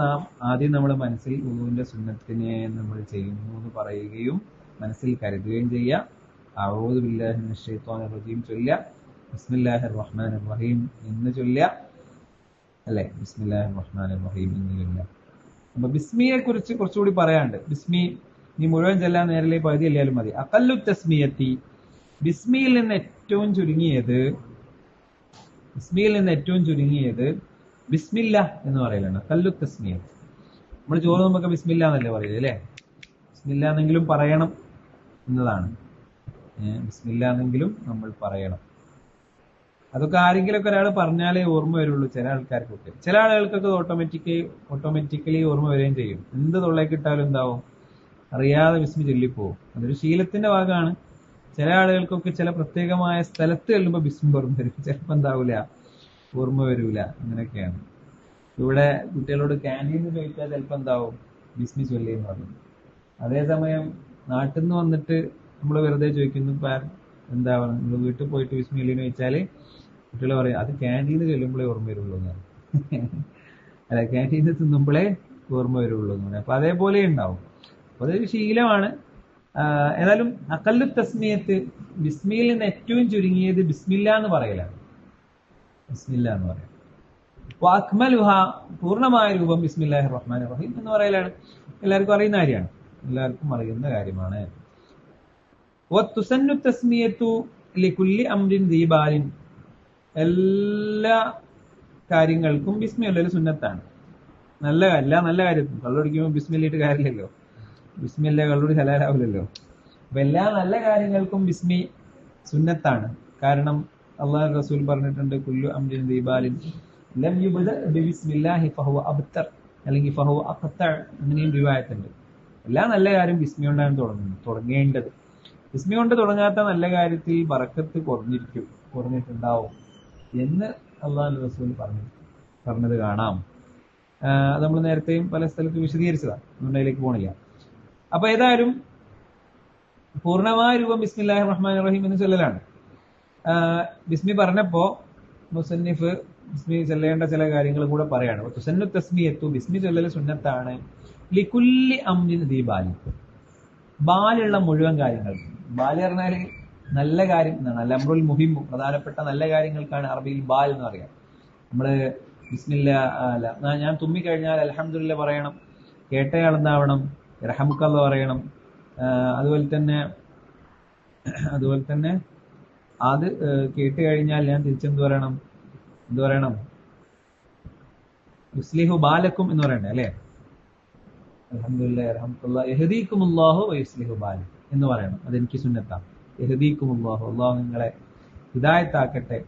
ആദ്യം നമ്മൾ മനസ്സിൽ വുളൂവിന്റെ സുന്നത്തിനെ നമ്മൾ ചെയ്യുന്നു എന്ന് പറയുകയും മനസ്സിൽ കരുതുകയും ചെയ്യുക. അഊദു ബില്ലാഹി മിനശ് ശൈത്വാനിർ റജീം ചൊല്ലുക. ബിസ്മില്ലാഹിർ റഹ്മാനിർ റഹീം എന്ന് ചൊല്ലുക അല്ലേ? ബിസ്മില്ലാഹിർ റഹ്മാനിർ റഹീം എന്ന് ചൊല്ലുക. അപ്പൊ ബിസ്മിയെ കുറിച്ച് കുറച്ചുകൂടി പറയാനുണ്ട്. ബിസ്മി നീ മുഴുവൻ ചെല്ലാൻ നേരലെ പകുതി അല്ലാലും മതി. അഖല്ലു തസ്മിയത്തി, ബിസ്മിയിൽ നിന്ന് ഏറ്റവും ചുരുങ്ങിയത് ബിസ്മില്ല എന്ന് പറയലാണ്. അഖല്ലു തസ്മിയത്ത്. നമ്മൾ ചോറ് നമുക്ക് ബിസ്മില്ല എന്നല്ലേ പറയുന്നത് അല്ലേ? ബിസ്മില്ല എന്നെങ്കിലും പറയണം എന്നതാണ്. ബിസ്മില്ല എന്നെങ്കിലും നമ്മൾ പറയണം. അതൊക്കെ ആരെങ്കിലുമൊക്കെ ഒരാൾ പറഞ്ഞാലേ ഓർമ്മ വരുള്ളൂ. ചില ആൾക്കാർക്കൊക്കെ, ചില ആളുകൾക്കൊക്കെ ഓട്ടോമാറ്റിക്കലി ഓർമ്മ വരികയും ചെയ്യും. എന്ത് തൊള്ളേക്കിട്ടാലും എന്താവും? അറിയാതെ ബിസ്മി ചൊല്ലിപ്പോവും. അതൊരു ശീലത്തിന്റെ ഭാഗമാണ്. ചില ആളുകൾക്കൊക്കെ ചില പ്രത്യേകമായ സ്ഥലത്ത് ചെല്ലുമ്പോൾ ബിസ്മി ഓർമ്മ വരും, ചിലപ്പോൾ എന്താവൂല, ഓർമ്മ വരൂല. അങ്ങനെയൊക്കെയാണ്. ഇവിടെ കുട്ടികളോട് ക്യാൻറ്റീൻ ചോദിച്ചാൽ ചിലപ്പോൾ എന്താവും? ബിസ്മി ചൊല്ലിയെന്ന് പറഞ്ഞു. അതേസമയം നാട്ടിൽ നിന്ന് വന്നിട്ട് നമ്മൾ വെറുതെ ചോദിക്കുന്നു എന്താ പറയുക, നിങ്ങൾ വീട്ടിൽ പോയിട്ട് ബിസ്മി ചൊല്ലിയെന്ന് ചോദിച്ചാൽ കുട്ടികൾ പറയും അത് ക്യാൻറ്റീന്ന് ചൊല്ലുമ്പോഴേ ഓർമ്മ വരുള്ളൂ എന്നാണ്. അല്ല, ക്യാൻറ്റീന്ന് തിന്നുമ്പോഴേ ഓർമ്മ വരുള്ളൂ എന്ന് പറയും. അപ്പൊ അതേപോലെ ഉണ്ടാവും. അപ്പൊ അതൊരു ശീലമാണ്. ഏതായാലും അഖല്ലു തസ്മിയത്ത്, ബിസ്മിയിൽ നിന്ന് ഏറ്റവും ചുരുങ്ങിയത് ബിസ്മില്ല എന്ന് പറയലാണ്. ബിസ്മില്ല എന്ന് പറയാം. അക്മലുഹ, പൂർണ്ണമായ രൂപം ബിസ്മില്ലാഹിർ റഹ്മാനിർ റഹീം എന്ന് പറയലാണ്. എല്ലാവർക്കും അറിയുന്ന കാര്യമാണ്. വതുസന്നു തസ്മിയത്തു ലികുല്ലി അംരിൻ ദീബാലിൻ, എല്ലാ കാര്യങ്ങൾക്കും ബിസ്മി ഉള്ളൊരു സുന്നത്താണ്. നല്ല കാര്യത്തിനും കള്ളുടിക്കുമ്പോൾ ബിസ്മില്ലിട്ട് കാര്യമില്ലല്ലോ. ബിസ്മില്ല കള്ളുടി ഹലാലാവില്ലല്ലോ. അപ്പൊ എല്ലാ നല്ല കാര്യങ്ങൾക്കും ബിസ്മി സുന്നത്താണ്. കാരണം അള്ളാഹു റസൂൽ പറഞ്ഞിട്ടുണ്ട്, കുല്ലു അംരിൻ ദീബാലിൻ ലം യുബ്ദ ബിസ്മില്ലാഹി ഫഹുവ അബ്തർ, അല്ലെങ്കിൽ ഫഹുവ അഖ്തർ, അങ്ങനെയും റിവായത്തുണ്ട്. എല്ലാ നല്ല കാര്യം ബിസ്മി കൊണ്ടാണ് തുടങ്ങേണ്ടത്. ബിസ്മി കൊണ്ട് തുടങ്ങാത്ത നല്ല കാര്യത്തിൽ ബറക്കത്ത് കുറഞ്ഞിട്ടുണ്ടാവും എന്ന് അള്ളാഹു റസൂൽ പറഞ്ഞത് കാണാം. അത് നമ്മൾ നേരത്തെയും പല സ്ഥലത്ത് വിശദീകരിച്ചതാണ്, അതുകൊണ്ട് അതിലേക്ക് പോണില്ല. അപ്പൊ ഏതായാലും പൂർണ്ണമായ രൂപം ബിസ്മില്ലാഹിർ റഹ്മാനിർ റഹീം എന്ന് ചൊല്ലലാണ്. ബിസ്മി പറഞ്ഞപ്പോ മുസന്നിഫ് ബിസ്മി ചൊല്ലേണ്ട ചില കാര്യങ്ങൾ കൂടെ പറയാണ്. തുസന്നു തസ്മിയത്തു, ബിസ്മി ചൊല്ലൽ സുന്നത്താണ്. ലികുല്ലി അംരിൻ ദീ ബാലി, ബാലുള്ള മുഴുവൻ കാര്യങ്ങൾ. ബാല് പറഞ്ഞാല് നല്ല കാര്യം എന്നാണ്. അൽ അംറുൽ മുഹിം, പ്രധാനപ്പെട്ട നല്ല കാര്യങ്ങൾക്കാണ് അറബിയിൽ ബാൽ എന്ന് പറയാം. നമ്മള് ബിസ്മില്ല ഞാൻ തുമ്മിക്കഴിഞ്ഞാൽ അൽഹംദുലില്ലാ പറയണം, കേട്ടയാൾ എന്താവണം റഹമുക്കല്ല പറയണം. അതുപോലെ തന്നെ അത് കേട്ട് കഴിഞ്ഞാൽ ഞാൻ തിരിച്ചെന്ത് പറയണം, യുസ്ലിഹു ബാലക്കും എന്ന് പറയണ്ടേ അല്ലെ? അൽഹംദുലില്ലാഹി റഹ്മത്തുള്ളാഹി യഹ്ദീകുമുല്ലാഹു വയുസ്ലിഹു ബാലക്കും എന്ന് പറയണം. അതെനിക്ക് സുന്നത്താണ്. യഹ്ദീകുമുല്ലാഹു, അല്ലാഹു നിങ്ങളെ ഹിദായത്താക്കട്ടെ.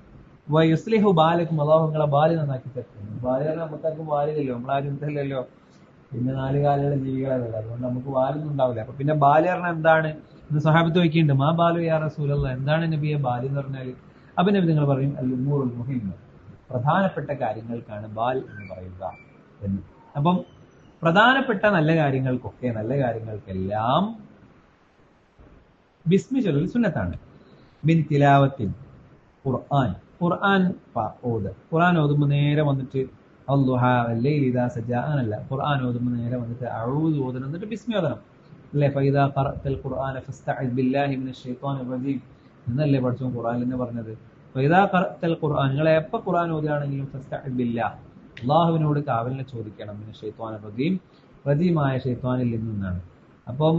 വയുസ്ലിഹു ബാലക്കും, അല്ലാഹു നിങ്ങളെ ബാല് നന്നാക്കി തരട്ടെ. ബാല് പറഞ്ഞാൽ നമുക്കാർക്കും ബാലില്ലല്ലോ, നമ്മളാരും ഇതല്ലല്ലോ, പിന്നെ 4 കാലുള്ള ജീവികളല്ല, അതുകൊണ്ട് നമുക്ക് ബാലൊന്നും ഉണ്ടാവില്ല. അപ്പൊ പിന്നെ ബാല് പറഞ്ഞാൽ എന്താണ് എന്ന് സ്വഹാബത്ത് ചോദിക്കുന്നുണ്ട്. മാ ബാലു യാ റസൂലല്ലാഹ്, എന്താണ് നബിയെ ബാല് എന്ന് പറഞ്ഞാല്? അപ്പൊ നബി നിങ്ങൾ പറയും അൽ ഉമൂറുൽ മുഹിമ്മ, പ്രധാനപ്പെട്ട കാര്യങ്ങൾക്കാണ് ബാൽ എന്ന് പറയുക എന്ന്. അപ്പം പ്രധാനപ്പെട്ട നല്ല കാര്യങ്ങൾക്കെല്ലാം ബിസ്മി ചൊല്ലൽ സുന്നത്താണ്. ബിൻ തിലാവത്തിൻ, ഖുർആൻ ഓതുമ്പോൾ നേരെ വന്നിട്ട് അല്ലാഹ വല്ലൈലി ഇദാ സജാ അല്ല, ഖുർആൻ ഓതുമ്പോൾ നേരെ വന്നിട്ട് അഊദു ഓതണം, എന്നിട്ട് ബിസ്മി ഓതണം അല്ലേ? ഫൈദാ ഖറഅതൽ ഖുർആന ഫസ്തഇദ് ബില്ലാഹി മിനശ് ശൈത്വാനിർ റജീം എന്നല്ലേ പഠിച്ചോ ഖുർആനിൽ തന്നെ പറഞ്ഞത്. ഫൈദാ ഖറഅതൽ ഖുർആൻ, നിങ്ങൾ എപ്പോൾ ഖുർആൻ ഓതുകയാണെങ്കിലും ഫസ്തഇദ് ബില്ലാഹ്, അല്ലാഹുവിനോട് കാവലിനെ ചോദിക്കണം. മിനശ് ശൈത്വാനിർ റജീം, റജീമായ ശൈത്വാനിൽ നിന്നാണ്. അപ്പം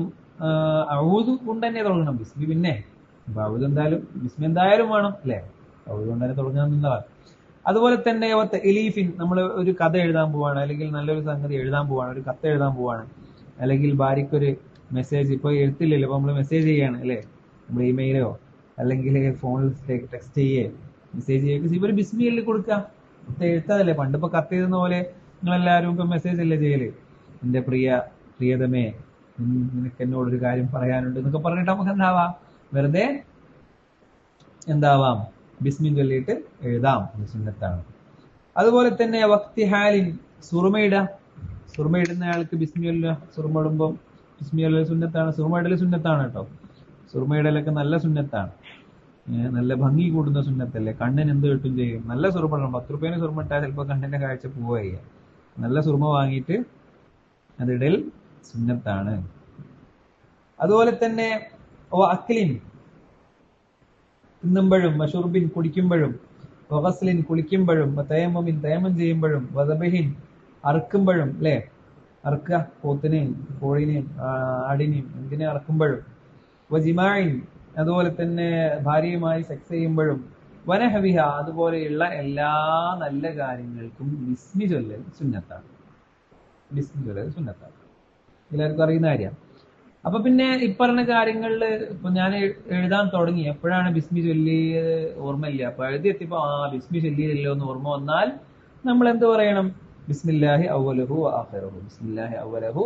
അഊദു കൊണ്ട് തന്നെ തുടങ്ങണം ബിസ്മി. പിന്നെ അഊദു എന്തായാലും ബിസ്മി എന്തായാലും വേണം അല്ലേ? അഊദു കൊണ്ട് തന്നെ തുടങ്ങാമെന്നതാണ്. അതുപോലെ തന്നെ എലീഫിൻ, നമ്മൾ ഒരു കഥ എഴുതാൻ പോവാണ്, അല്ലെങ്കിൽ നല്ലൊരു സംഗതി എഴുതാൻ പോവാണ്, ഒരു കത്ത് എഴുതാൻ പോവാണ്, അല്ലെങ്കിൽ ഭാര്യയ്ക്കൊരു മെസ്സേജ്, ഇപ്പൊ എഴുത്തില്ലല്ലോ, ഇപ്പൊ നമ്മൾ മെസ്സേജ് ചെയ്യാണ് അല്ലേ? നമ്മൾ ഇമെയിലോ അല്ലെങ്കിൽ ഫോണിൽ ടെക്സ്റ്റ് മെസ്സേജ് ചെയ്യുക, ഇവര് ബിസ്മി അല്ലേ കൊടുക്കുക, എഴുത്താതല്ലേ. പണ്ടിപ്പോ കത്ത് എഴുതുന്ന പോലെ നിങ്ങളെല്ലാവരും ഇപ്പൊ മെസ്സേജ് അല്ലേ ചെയ്യല്. എന്റെ പ്രിയതമേ, നിനക്ക് എന്നോടൊരു കാര്യം പറയാനുണ്ട് എന്നൊക്കെ പറഞ്ഞിട്ട് നമുക്ക് വെറുതെ ബിസ്മി ചൊല്ലിയിട്ട് എഴുതാം, സുന്നത്താണ്. അതുപോലെ തന്നെ വക്തിഹാലിൻ, സുറുമയിടുന്ന ആൾക്ക് ബിസ്മി ചൊല്ലുക. സുറുമ ഇടുമ്പോൾ ബിസ്മി ചൊല്ലൽ സുന്നത്താണ്. സുറുമയിടൽ സുന്നത്താണ് കേട്ടോ. സുറുമയിടലൊക്കെ നല്ല സുന്നത്താണ്, നല്ല ഭംഗി കൂടുന്ന സുന്നത്തല്ലേ. കണ്ണിന് എന്ത് കിട്ടും ചെയ്യും. നല്ല സുറുമ, 10 രൂപേന് സുറുമ ഇട്ടാൽ ചിലപ്പോൾ കണ്ണിന്റെ കാഴ്ച പോവുക. നല്ല സുറുമ വാങ്ങിയിട്ട് അതിടൽ സുന്നത്താണ്. അതുപോലെ തന്നെ അക്ലിൻ, തിന്നുമ്പോഴും, വഷുർബിൻ കുടിക്കുമ്പോഴും, വഗസ്ലിൻ കുളിക്കുമ്പോഴും, തയമ്മുമിൻ തയമ്മം ചെയ്യുമ്പോഴും, വദബഹിൻ അറുക്കുമ്പോഴും അല്ലെ, അറുക്കുക പോത്തിനെയും കോഴിനെയും ആടിനെയും എന്തിനെ അറുക്കുമ്പോഴും, വജിമാഇൻ അതുപോലെ തന്നെ ഭാര്യയുമായി സെക്സ് ചെയ്യുമ്പോഴും, വനഹവിഹ അതുപോലെയുള്ള എല്ലാ നല്ല കാര്യങ്ങൾക്കും ബിസ്മി ചൊല്ലൽ സുന്നത്താണ്. എല്ലാവർക്കും അറിയുന്ന കാര്യമാണ്. അപ്പൊ പിന്നെ ഇപ്പറഞ്ഞ കാര്യങ്ങളിൽ ഇപ്പൊ ഞാൻ എഴുതാൻ തുടങ്ങി, എപ്പോഴാണ് ബിസ്മി ചൊല്ലിയത് ഓർമ്മയില്ല. അപ്പൊ എഴുതിയെത്തിയപ്പോ ബിസ്മി ചൊല്ലിയല്ലോ എന്ന് ഓർമ്മ വന്നാൽ നമ്മൾ എന്ത് പറയണം? ബിസ്മില്ലാഹി അവ്വലഹു വആഖിറഹു, ബിസ്മില്ലാഹി അവ്വലഹു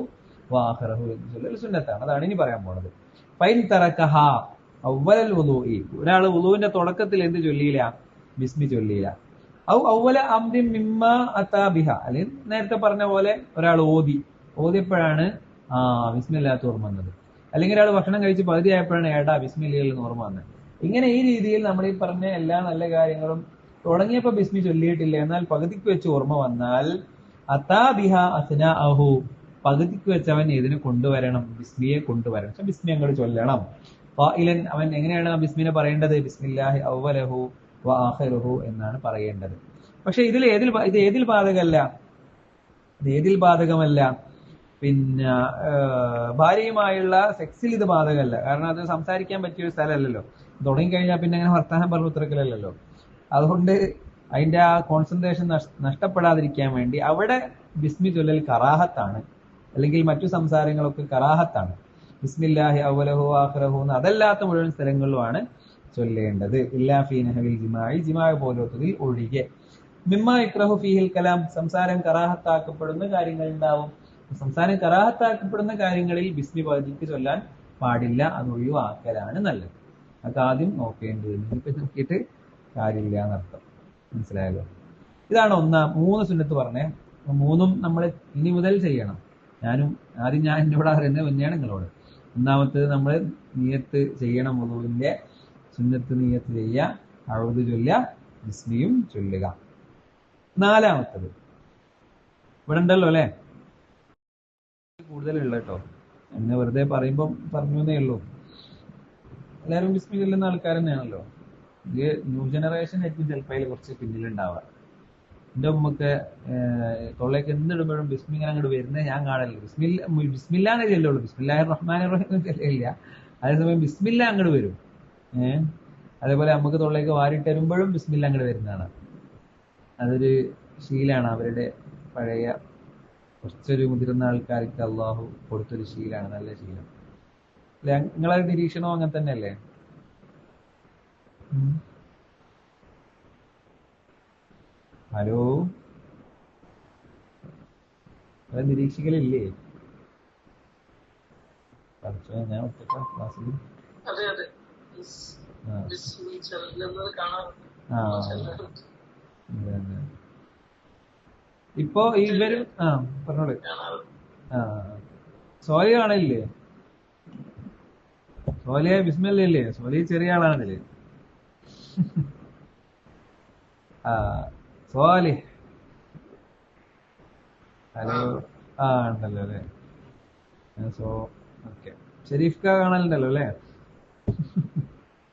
വആഖിറഹു എന്ന് ചൊല്ലൽ സുന്നത്താണ്. അതാണ് ഇനി പറയാൻ പോണത്. ഫൈൻ തറകഹ അവ്വലൽ വുളൂഇ, ഒരാൾ വുളൂവിന്റെ തുടക്കത്തിൽ എന്ത് ചൊല്ലിയില്ല? ബിസ്മി ചൊല്ലിയില്ല. ഔ അവ്വല അംരിൻ മിമ്മാ അതാ ബിഹ, അല്ലെങ്കിൽ നേരത്തെ പറഞ്ഞ പോലെ ഒരാൾ ഓതിയപ്പോഴാണ് ബിസ്മില്ലാത്ത ഓർമ്മ വന്നത്, അല്ലെങ്കിൽ ഒരാൾ ഭക്ഷണം കഴിച്ച് പകുതി ആയപ്പോഴാണ് ബിസ്മില്ലയിൽ നിന്ന് ഓർമ്മ വന്നത്. ഇങ്ങനെ ഈ രീതിയിൽ നമ്മൾ ഈ പറഞ്ഞ എല്ലാ നല്ല കാര്യങ്ങളും തുടങ്ങിയപ്പോ ബിസ്മി ചൊല്ലിയിട്ടില്ല, എന്നാൽ പകുതിക്ക് വെച്ച് ഓർമ്മ വന്നാൽ അതാ ബിഹ അസ്നാ അഹു, പകുതിക്ക് വെച്ച് അവൻ ഇതിനെ കൊണ്ടുവരണം, ബിസ്മിയെ കൊണ്ടുവരണം. പക്ഷെ ബിസ്മി അങ്ങോട്ട് ചൊല്ലണം. ഫായിലൻ, അവൻ എങ്ങനെയാണ് ബിസ്മിനെ പറയേണ്ടത്? ബിസ്മില്ലാഹി അവ്വലഹു വആഖിറഹു എന്നാണ് പറയേണ്ടത്. പക്ഷെ ഇത് ഏതിൽ ബാധകമല്ല. പിന്നെ ഭാര്യയുമായുള്ള സെക്സിൽ ഇത് ബാധകമല്ല. കാരണം അത് സംസാരിക്കാൻ പറ്റിയ ഒരു സ്ഥലമല്ലല്ലോ. തുടങ്ങിക്കഴിഞ്ഞാൽ പിന്നെ അങ്ങനെ വർത്തമാനം പറഞ്ഞു ഉത്തരക്കലല്ലോ. അതുകൊണ്ട് അതിന്റെ ആ കോൺസെൻട്രേഷൻ നഷ്ടപ്പെടാതിരിക്കാൻ വേണ്ടി അവിടെ ബിസ്മി ചൊല്ലൽ കറാഹത്താണ്, അല്ലെങ്കിൽ മറ്റു സംസാരങ്ങളൊക്കെ കറാഹത്താണ്. ബിസ്മില്ലാഹി അവ്വലഹു ആഖിറഹു എന്ന് അതല്ലാത്ത മുഴുവൻ സ്ഥലങ്ങളിലുമാണ് ചൊല്ലേണ്ടത്. ഇല്ലാ ഫീ നഹ്വിൽ ജിമാഅ് പോലത്തതിൽ ഒഴികെ. മിമ്മാ യക്റഹു ഫീഹിൽ കലാം, സംസാരം കറാഹത്താക്കപ്പെടുന്ന കാര്യങ്ങൾ ഉണ്ടാവും. സംസാരം കറാഹത്താക്കപ്പെടുന്ന കാര്യങ്ങളിൽ ബിസ്മി പകുതിക്ക് ചൊല്ലാൻ പാടില്ല, അത് ഒഴിവാക്കലാണ് നല്ലത്. അതൊക്കെ ആദ്യം നോക്കേണ്ടത്. ഇനിയിപ്പോ നോക്കിയിട്ട് കാര്യമില്ല എന്നർത്ഥം. മനസ്സിലായല്ലോ? ഇതാണ് 3 സുന്നത്ത് പറഞ്ഞേ. മൂന്നും നമ്മൾ ഇനി മുതൽ ചെയ്യണം. ഞാൻ എന്നോട് അറിയുന്നത് തന്നെയാണ് നിങ്ങളോട്. ഒന്നാമത്തേത് നമ്മൾ നിയത്ത് ചെയ്യണം, വുളൂഇന്റെ സുന്നത്ത് നിയത്ത് ചെയ്യുക, അഊദു ചൊല്ലുക, ബിസ്മിയും ചൊല്ലുക. 4-മത്തത് ഇവിടെ ഉണ്ടല്ലോ അല്ലെ, കൂടുതലുള്ള കേട്ടോ, എന്നെ വെറുതെ പറയുമ്പം പറഞ്ഞു എന്നേ ഉള്ളൂ. എല്ലാവരും ബിസ്മി ചൊല്ലുന്ന ആൾക്കാർ തന്നെയാണല്ലോ. ഇത് ന്യൂ ജനറേഷൻ ആയിരിക്കും ചിലപ്പോൾ അതിൽ കുറച്ച് പിന്നിലുണ്ടാവുക. എന്റെ ഉമ്മക്ക് തൊള്ളേക്ക് എന്തിടുമ്പോഴും ബിസ്മി ഇങ്ങനെ അങ്ങോട്ട് വരുന്നത് ഞാൻ കാണലില്ല. ബിസ്മില്ലാന്നേ ചെല്ലുള്ളൂ, ബിസ്മില്ലാഹിർ റഹ്മാനിർ റഹീം ചെല്ലില്ല. അതേസമയം ബിസ്മില്ല അങ്ങോട്ട് വരും. അതേപോലെ നമുക്ക് തൊള്ളേക്ക് വാരിട്ടരുമ്പോഴും ബിസ്മില്ല അങ്ങോട്ട് വരുന്നതാണ്. അതൊരു ശീലാണ്, അവരുടെ പഴയ കുറച്ചൊരു മുതിർന്ന ആൾക്കാർക്ക് അള്ളാഹു കൊടുത്തൊരു ശീലാണ്, നല്ല ശീലം. അല്ലെ? നിങ്ങളെ നിരീക്ഷണവും അങ്ങനെ തന്നെയല്ലേ? ഹലോ, അത് നിരീക്ഷിക്കലില്ലേ? പഠിച്ചോ, ഞാൻ ഒറ്റ ക്ലാസ്സിൽ ഇപ്പൊ ഇവരും പറഞ്ഞോളൂ. സോലിയ കാണലില്ലേ? സോലിയ ബിസ്മില്ലല്ലേ? സോലിയ ചെറിയ ആളാണല്ലേ? സോലി, ഹലോ. ഉണ്ടല്ലോ അല്ലേ? ഓക്കെ. ഷെരീഫ് കാ കാണലുണ്ടല്ലോ അല്ലേ?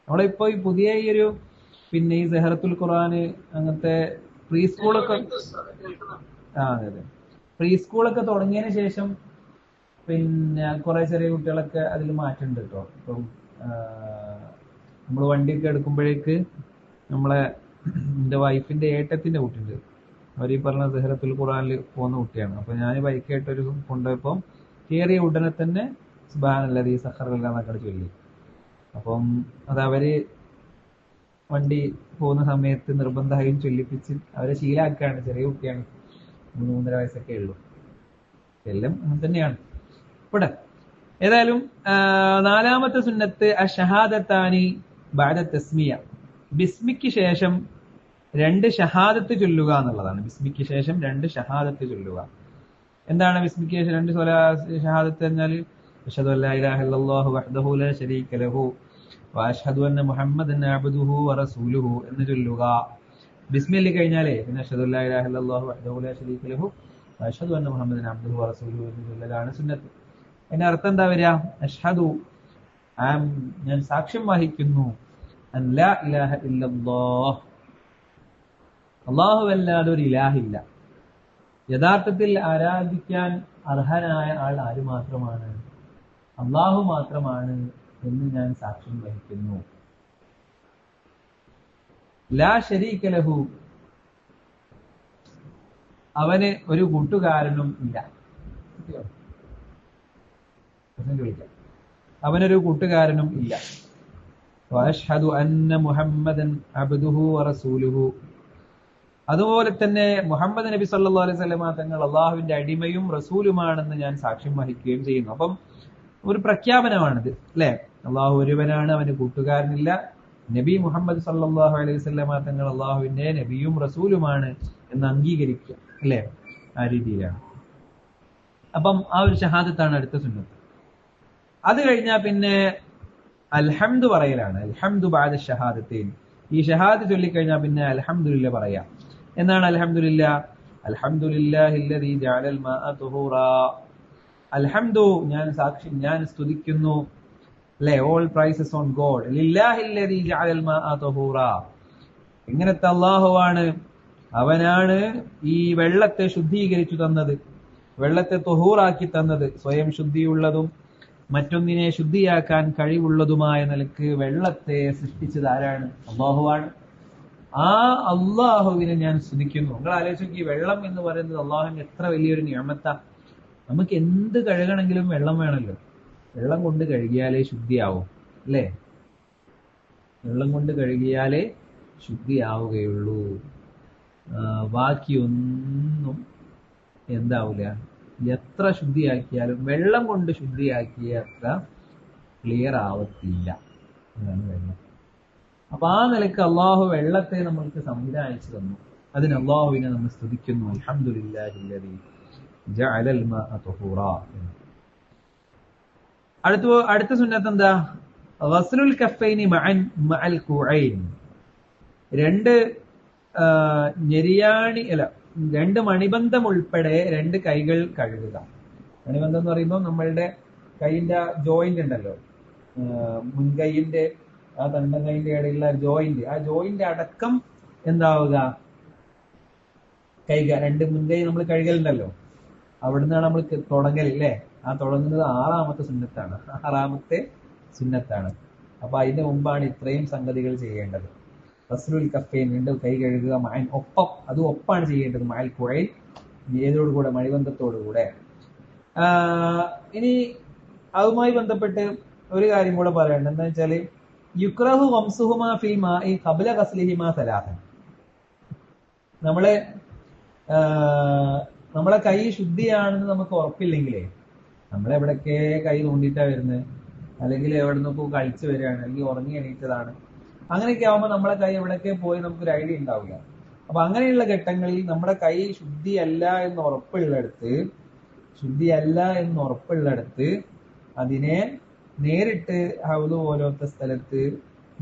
നമ്മളിപ്പോ ഈ പുതിയ ഈ ഒരു പിന്നെ ഈ സെഹറത്തുൽ ഖുർആന് അങ്ങനത്തെ പ്രീ സ്കൂളൊക്കെ അതെ പ്രീ സ്കൂളൊക്കെ തുടങ്ങിയതിന് ശേഷം പിന്നെ കുറെ ചെറിയ കുട്ടികളൊക്കെ അതിൽ മാറ്റമുണ്ട് കേട്ടോ. ഇപ്പം നമ്മൾ വണ്ടിയൊക്കെ എടുക്കുമ്പോഴേക്ക് നമ്മളെ എന്റെ വൈഫിന്റെ ഏട്ടത്തിന്റെ കുട്ടിയുണ്ട്, അവർ ഈ പറഞ്ഞ സെഹറത്തുൽ ഖുർആനിൽ പോകുന്ന കുട്ടിയാണ്. അപ്പൊ ഞാൻ ബൈക്കായിട്ടൊരു കൊണ്ടുപോയപ്പോ കയറിയ ഉടനെ തന്നെ സുബ്ഹാനല്ലദീ സഖറലനാ എന്നൊക്കെ ചൊല്ലി. അപ്പം അത് അവര് വണ്ടി പോകുന്ന സമയത്ത് നിർബന്ധമായും ചൊല്ലിപ്പിച്ച് അവരെ ശീലാക്കാണ്. ചെറിയ കുട്ടിയാണ്, 3-3.5 വയസ്സൊക്കെ ഉള്ളൂ. എല്ലാം അങ്ങനെ തന്നെയാണ് ഇവിടെ. ഏതായാലും 4-മത്തെ സുന്നത്ത് അഷ്ഹദത്താനി ബഅദ തസ്മിയ, ബിസ്മിക്ക് ശേഷം 2 ഷഹാദത്ത് ചൊല്ലുക എന്നുള്ളതാണ്. ബിസ്മിക്ക് ശേഷം 2 ഷഹാദത്ത് ചൊല്ലുക. എന്താണ് ബിസ്മിക്ക് ശേഷം 2 ഷഹാദത്ത് എന്നാൽ? അഷ്ഹദു അല്ലാ ഇലാഹ ഇല്ലല്ലാഹു വഹ്ദഹു ലാ ശരീക ലഹു വഅഷ്ഹദു അന്ന മുഹമ്മദൻ അബ്ദുഹു വറസൂലുഹു എന്ന് ചൊല്ലുക. ബിസ്മില്ലി കഴിഞ്ഞാലേ പിന്നെ അഷ്ഹദു അല്ലാ ഇലാഹ ഇല്ലല്ലാഹു വഹ്ദഹു ലാ ശരീക ലഹു വഅഷ്ഹദു അന്ന മുഹമ്മദൻ അബ്ദുഹു വറസൂലുഹു എന്ന് ചൊല്ലലാണ് സുന്നത്ത്. അതിന്റെ അർത്ഥം എന്താ വരിക? അഷ്ഹദു, ഞാൻ സാക്ഷ്യം വഹിക്കുന്നു, അൻ ലാ ഇലാഹ ഇല്ലല്ലാഹ്, അല്ലാഹുവല്ലാതെ ഒരു ഇലാഹില്ല, യഥാർത്ഥത്തിൽ ആരാധിക്കാൻ അർഹനായ ആൾ ആര് മാത്രമാണ്? അല്ലാഹു മാത്രമാണ് എന്ന് ഞാൻ സാക്ഷ്യം വഹിക്കുന്നു. ലാ ശരീക ലഹു, അവന് ഒരു കൂട്ടുകാരനും ഇല്ല. അവനൊരു കൂട്ടുകാരനും ഇല്ല. വഅഷ്ഹദു അന്ന മുഹമ്മദൻ അബ്ദുഹു വറസൂലുഹു, അതുപോലെ തന്നെ മുഹമ്മദ് നബി സല്ലല്ലാഹു അലൈഹി വസല്ലമ തങ്ങൾ അള്ളാഹുവിന്റെ അടിമയും റസൂലുമാണെന്ന് ഞാൻ സാക്ഷ്യം വഹിക്കുകയും ചെയ്യുന്നു. അപ്പം ഒരു പ്രഖ്യാപനമാണിത് അല്ലെ? അള്ളാഹു ഒരുവനാണ്, അവന് കൂട്ടുകാരനില്ല. നബി മുഹമ്മദ് സല്ലല്ലാഹു അലൈഹി വസല്ലമ തങ്ങൾ അള്ളാഹുവിന്റെ നബിയും റസൂലുമാണ് എന്ന് അംഗീകരിക്കുക അല്ലെ? ആ രീതിയിലാണ്. അപ്പം ആ ഒരു ഷഹാദത്താണ് അടുത്ത സുന്നത്ത്. അത് കഴിഞ്ഞാൽ പിന്നെ അൽഹംദു പറയലാണ്. അൽഹംദു ബഅദ ഷഹാദത്തൈൻ. ഈ ഷഹാദത്ത് ചൊല്ലിക്കഴിഞ്ഞാൽ പിന്നെ അൽഹംദുലില്ലാ പറയാം. എന്നാണ് അൽഹംദുലില്ലാ? അൽഹംദുലില്ലാഹില്ലദീ ജഅലൽ മാഅ തുഹൂറാ. അൽഹംദു, ഞാൻ സ്തുതിക്കുന്നു അല്ലെ? All praises on God. ലില്ലാഹില്ലദീ ജഅലൽ മാഅ തുഹൂറാ. എങ്ങനത്തെ അല്ലാഹുവാണ്? അവനാണ് ഈ വെള്ളത്തെ ശുദ്ധീകരിച്ചു തന്നത്, വെള്ളത്തെ തുഹൂറാക്കി തന്നത്. സ്വയം ശുദ്ധിയുള്ളതും മറ്റൊന്നിനെ ശുദ്ധിയാക്കാൻ കഴിവുള്ളതുമായ നിലക്ക് വെള്ളത്തെ സൃഷ്ടിച്ചത് ആരാണ്? അല്ലാഹുവാണ്. ആ അല്ലാഹുവിനെ ഞാൻ സ്തുതിക്കുന്നു. നിങ്ങൾ ആലോചിച്ച് നോക്കി, വെള്ളം എന്ന് പറയുന്നത് അല്ലാഹുവിന് എത്ര വലിയൊരു നിഅമത്താ. നമുക്ക് എന്ത് കഴുകണമെങ്കിലും വെള്ളം വേണമല്ലോ. വെള്ളം കൊണ്ട് കഴുകിയാലേ ശുദ്ധിയാവും അല്ലേ? വെള്ളം കൊണ്ട് കഴുകിയാലേ ശുദ്ധിയാവുകയുള്ളൂ. ബാക്കിയൊന്നും എന്താവൂല. എത്ര ശുദ്ധിയാക്കിയാലും വെള്ളം കൊണ്ട് ശുദ്ധിയാക്കിയ അത്ര ക്ലിയർ ആവത്തില്ല എന്നാണ് വെള്ളം. അപ്പൊ ആ നിലക്ക് അള്ളാഹു വെള്ളത്തെ നമ്മൾക്ക് സംവിധാനിച്ചു തന്നു. അതിന് അള്ളാഹുവിനെ നമ്മൾ സ്തുതിക്കുന്നു. അൽഹംദുലില്ലാഹില്ലദീ ജഅലൽ മാഅ തുഹൂറാ. അടുത്ത സുന്നത്ത് എന്താ? ഗസ്ലുൽ കഫൈനി മഅൽ കുഅൈൻ. രണ്ട് മണിബന്ധം ഉൾപ്പെടെ 2 കൈകൾ കഴുകുക. മണിബന്ധം എന്ന് പറയുമ്പോൾ നമ്മളുടെ കൈയിന്റെ ജോയിന്റ് ഉണ്ടല്ലോ, മുൻകൈയിന്റെ ആ തണ്ടം കൈന്റെ ഇടയിലുള്ള ജോയിന്റ്, ആ ജോയിന്റ് അടക്കം എന്താവുക, കൈക 2 മുൻകൈ നമ്മൾ കഴുകലുണ്ടല്ലോ. അവിടുന്നാണ് നമ്മൾ തുടങ്ങൽ അല്ലേ? ആ തുടങ്ങുന്നത് 6ാമത്തെ സുന്നത്താണ്. അപ്പൊ അതിന്റെ മുമ്പാണ് ഇത്രയും സംഗതികൾ ചെയ്യേണ്ടത്. ഗസ്ലുൽ കഫൈൻ, 2 കൈ കഴുകുക, ഒപ്പാണ് ചെയ്യേണ്ടത്. മഅൽ കുഅൈൻ, ഏതോടുകൂടെ? മണിബന്ധത്തോടുകൂടെ. ഇനി അതുമായി ബന്ധപ്പെട്ട് ഒരു കാര്യം കൂടെ പറയണ്ട. എന്താ വെച്ചാല് യുക്റഹു വംസുഹുമാ ഫിൽ മാഇ ഖബ്ല ഗസ്ലിഹിമാ സലാസൻ. നമ്മളെ കൈ ശുദ്ധിയാണെന്ന് നമുക്ക് ഉറപ്പില്ലെങ്കിലേ, നമ്മളെവിടൊക്കെ കൈ തോണ്ടിയിട്ടാ വരുന്നത്, അല്ലെങ്കിൽ എവിടെ നിന്നൊക്കെ കളിച്ചു വരികയാണ്, അല്ലെങ്കിൽ ഉറങ്ങി എണീറ്റതാണ്, അങ്ങനെയൊക്കെ ആവുമ്പോൾ നമ്മളെ കൈ എവിടെയൊക്കെ പോയി നമുക്കൊരു ഐഡിയ ഉണ്ടാവില്ല. അപ്പൊ അങ്ങനെയുള്ള ഘട്ടങ്ങളിൽ നമ്മുടെ കൈ ശുദ്ധിയല്ല എന്ന് ഉറപ്പുള്ളിടത്ത് അതിനെ നേരിട്ട് ഹൗദ് പോലത്തെ സ്ഥലത്ത്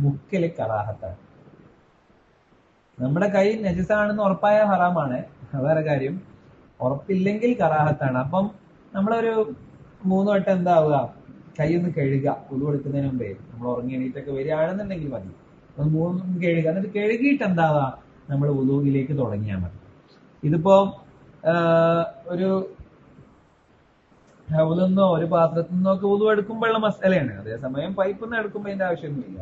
മുക്കല് കറാഹത്താണ്. നമ്മുടെ കൈ നജസാണെന്ന് ഉറപ്പായ ഹറാമാണ്, വേറെ കാര്യം. ഉറപ്പില്ലെങ്കിൽ കറാഹത്താണ്. അപ്പം നമ്മളൊരു 3 വട്ടം എന്താവുക, കൈ ഒന്ന് കഴുകുക. ഉളു എടുക്കുന്നതിന് മുമ്പേ നമ്മൾ ഉറങ്ങി എണീറ്റൊക്കെ വരികയാണെന്നുണ്ടെങ്കിൽ മതി, 3 കഴുകുക. എന്നിട്ട് കഴുകിയിട്ട് എന്താവുക, നമ്മൾ ഉളുവിലേക്ക് തുടങ്ങിയാൽ മതി. ഇതിപ്പോ ഒരു ഹൗദെന്നോ ഒരു പാത്രത്തിൽ നിന്നോ ഒക്കെ ഉളു എടുക്കുമ്പോഴുള്ള മസലയാണ്. അതേസമയം പൈപ്പിൽ നിന്ന് എടുക്കുമ്പോൾ അതിന്റെ ആവശ്യമൊന്നുമില്ല,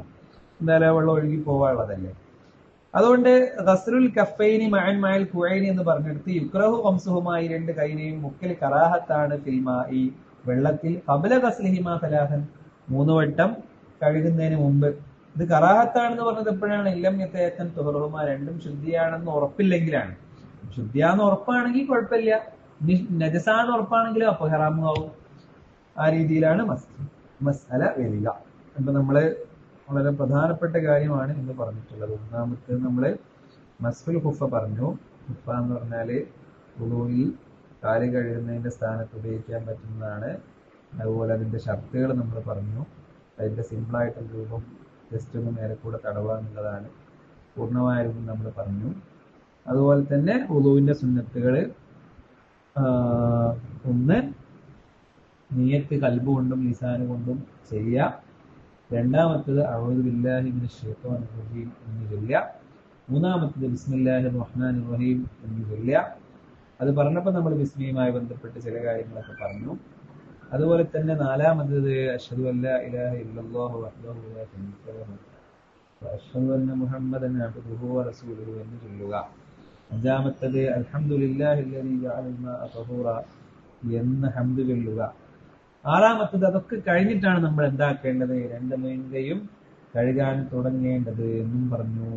എന്തായാലും വെള്ളം ഒഴുകി പോവാനുള്ളതല്ലേ. അതുകൊണ്ട് ഗസ്ലുൽ കഫൈനി മഅൽ കുഅൈനി എന്ന് പറഞ്ഞെടുത്ത് യുക്റഹു വംസുഹുമായി 2 കൈനെയും മുക്കൽ കറാഹത്താണ് ഫിൽ മാഇ, വെള്ളത്തിൽ, ഖബ്ല ഗസ്ലിഹിമാ സലാസൻ, 3 വട്ടം കഴുകുന്നതിന് മുമ്പ്. ഇത് കറാഹത്താണെന്ന് പറഞ്ഞത് എപ്പോഴാണ്? ഇല്ലം യതയഖൻ തുഹറുഹുമാ, 2ഉം ശുദ്ധിയാണെന്ന് ഉറപ്പില്ലെങ്കിലാണ്. ശുദ്ധിയാന്ന് ഉറപ്പാണെങ്കിൽ കുഴപ്പമില്ല, നജസാന്ന് ഉറപ്പാണെങ്കിലും അപ്പൊ ഹറാമാവും. ആ രീതിയിലാണ് മസ്അല വരിക. അപ്പൊ നമ്മള് വളരെ പ്രധാനപ്പെട്ട കാര്യമാണ് ഇന്ന് പറഞ്ഞിട്ടുള്ളത്. ഒന്നാമത്തെ നമ്മള് മസ്ഫുൽ ഖുഫ പറഞ്ഞു. ഖുഫ എന്ന് പറഞ്ഞാല് വുളൂഇൽ കാല് കഴുകുന്നതിന്റെ സ്ഥാനത്ത് ഉപയോഗിക്കാൻ പറ്റുന്നതാണ്. അതുപോലെ അതിന്റെ ഷർത്തുകൾ നമ്മൾ പറഞ്ഞു. അതിന്റെ സിമ്പിളായിട്ടുള്ള രൂപം ജസ്റ്റ് ഒന്ന് മേലെ കൂടെ തടവുക എന്നുള്ളതാണ്. പൂർണ്ണമായ രൂപം നമ്മൾ പറഞ്ഞു. അതുപോലെ തന്നെ വുളൂഇന്റെ സുന്നത്തുകള്, ഒന്ന് നിയ്യത്ത് ഖൽബ് കൊണ്ടും ലിസാന് കൊണ്ടും ചെയ്യുക. രണ്ടാമത്തത് അഊദു ബില്ലാഹി മിനശ് ശൈത്വാനിർ റജീം എന്ന് ചൊല്ലുക. മൂന്നാമത്തത് ബിസ്മില്ലാഹിർ റഹ്മാനിർ റഹീം എന്ന് ചൊല്ലുക. അത് പറഞ്ഞപ്പോൾ നമ്മൾ ബിസ്മിയുമായി ബന്ധപ്പെട്ട് ചില കാര്യങ്ങളൊക്കെ പറഞ്ഞു. അതുപോലെ തന്നെ നാലാമത്തത് അശ്ഹദു അല്ലാ ഇലാഹ ഇല്ലല്ലാഹു വഹ്ദഹു ലാ ശരീക ലഹു വഅശ്ഹദു അന്ന മുഹമ്മദൻ അബ്ദുഹു വറസൂലുഹു എന്ന് ചൊല്ലുക. അഞ്ചാമത്തത് അൽഹംദുലില്ലാഹില്ലദീ ജഅലൽ മാഅ തഹൂറാ എന്ന് ഹംദ് ചൊല്ലുക. ആറാമത്തത് അതൊക്കെ കഴിഞ്ഞിട്ടാണ് നമ്മൾ എന്താക്കേണ്ടത്, 2 മുൻകൈയും കഴുകാൻ തുടങ്ങേണ്ടത് എന്നും പറഞ്ഞു.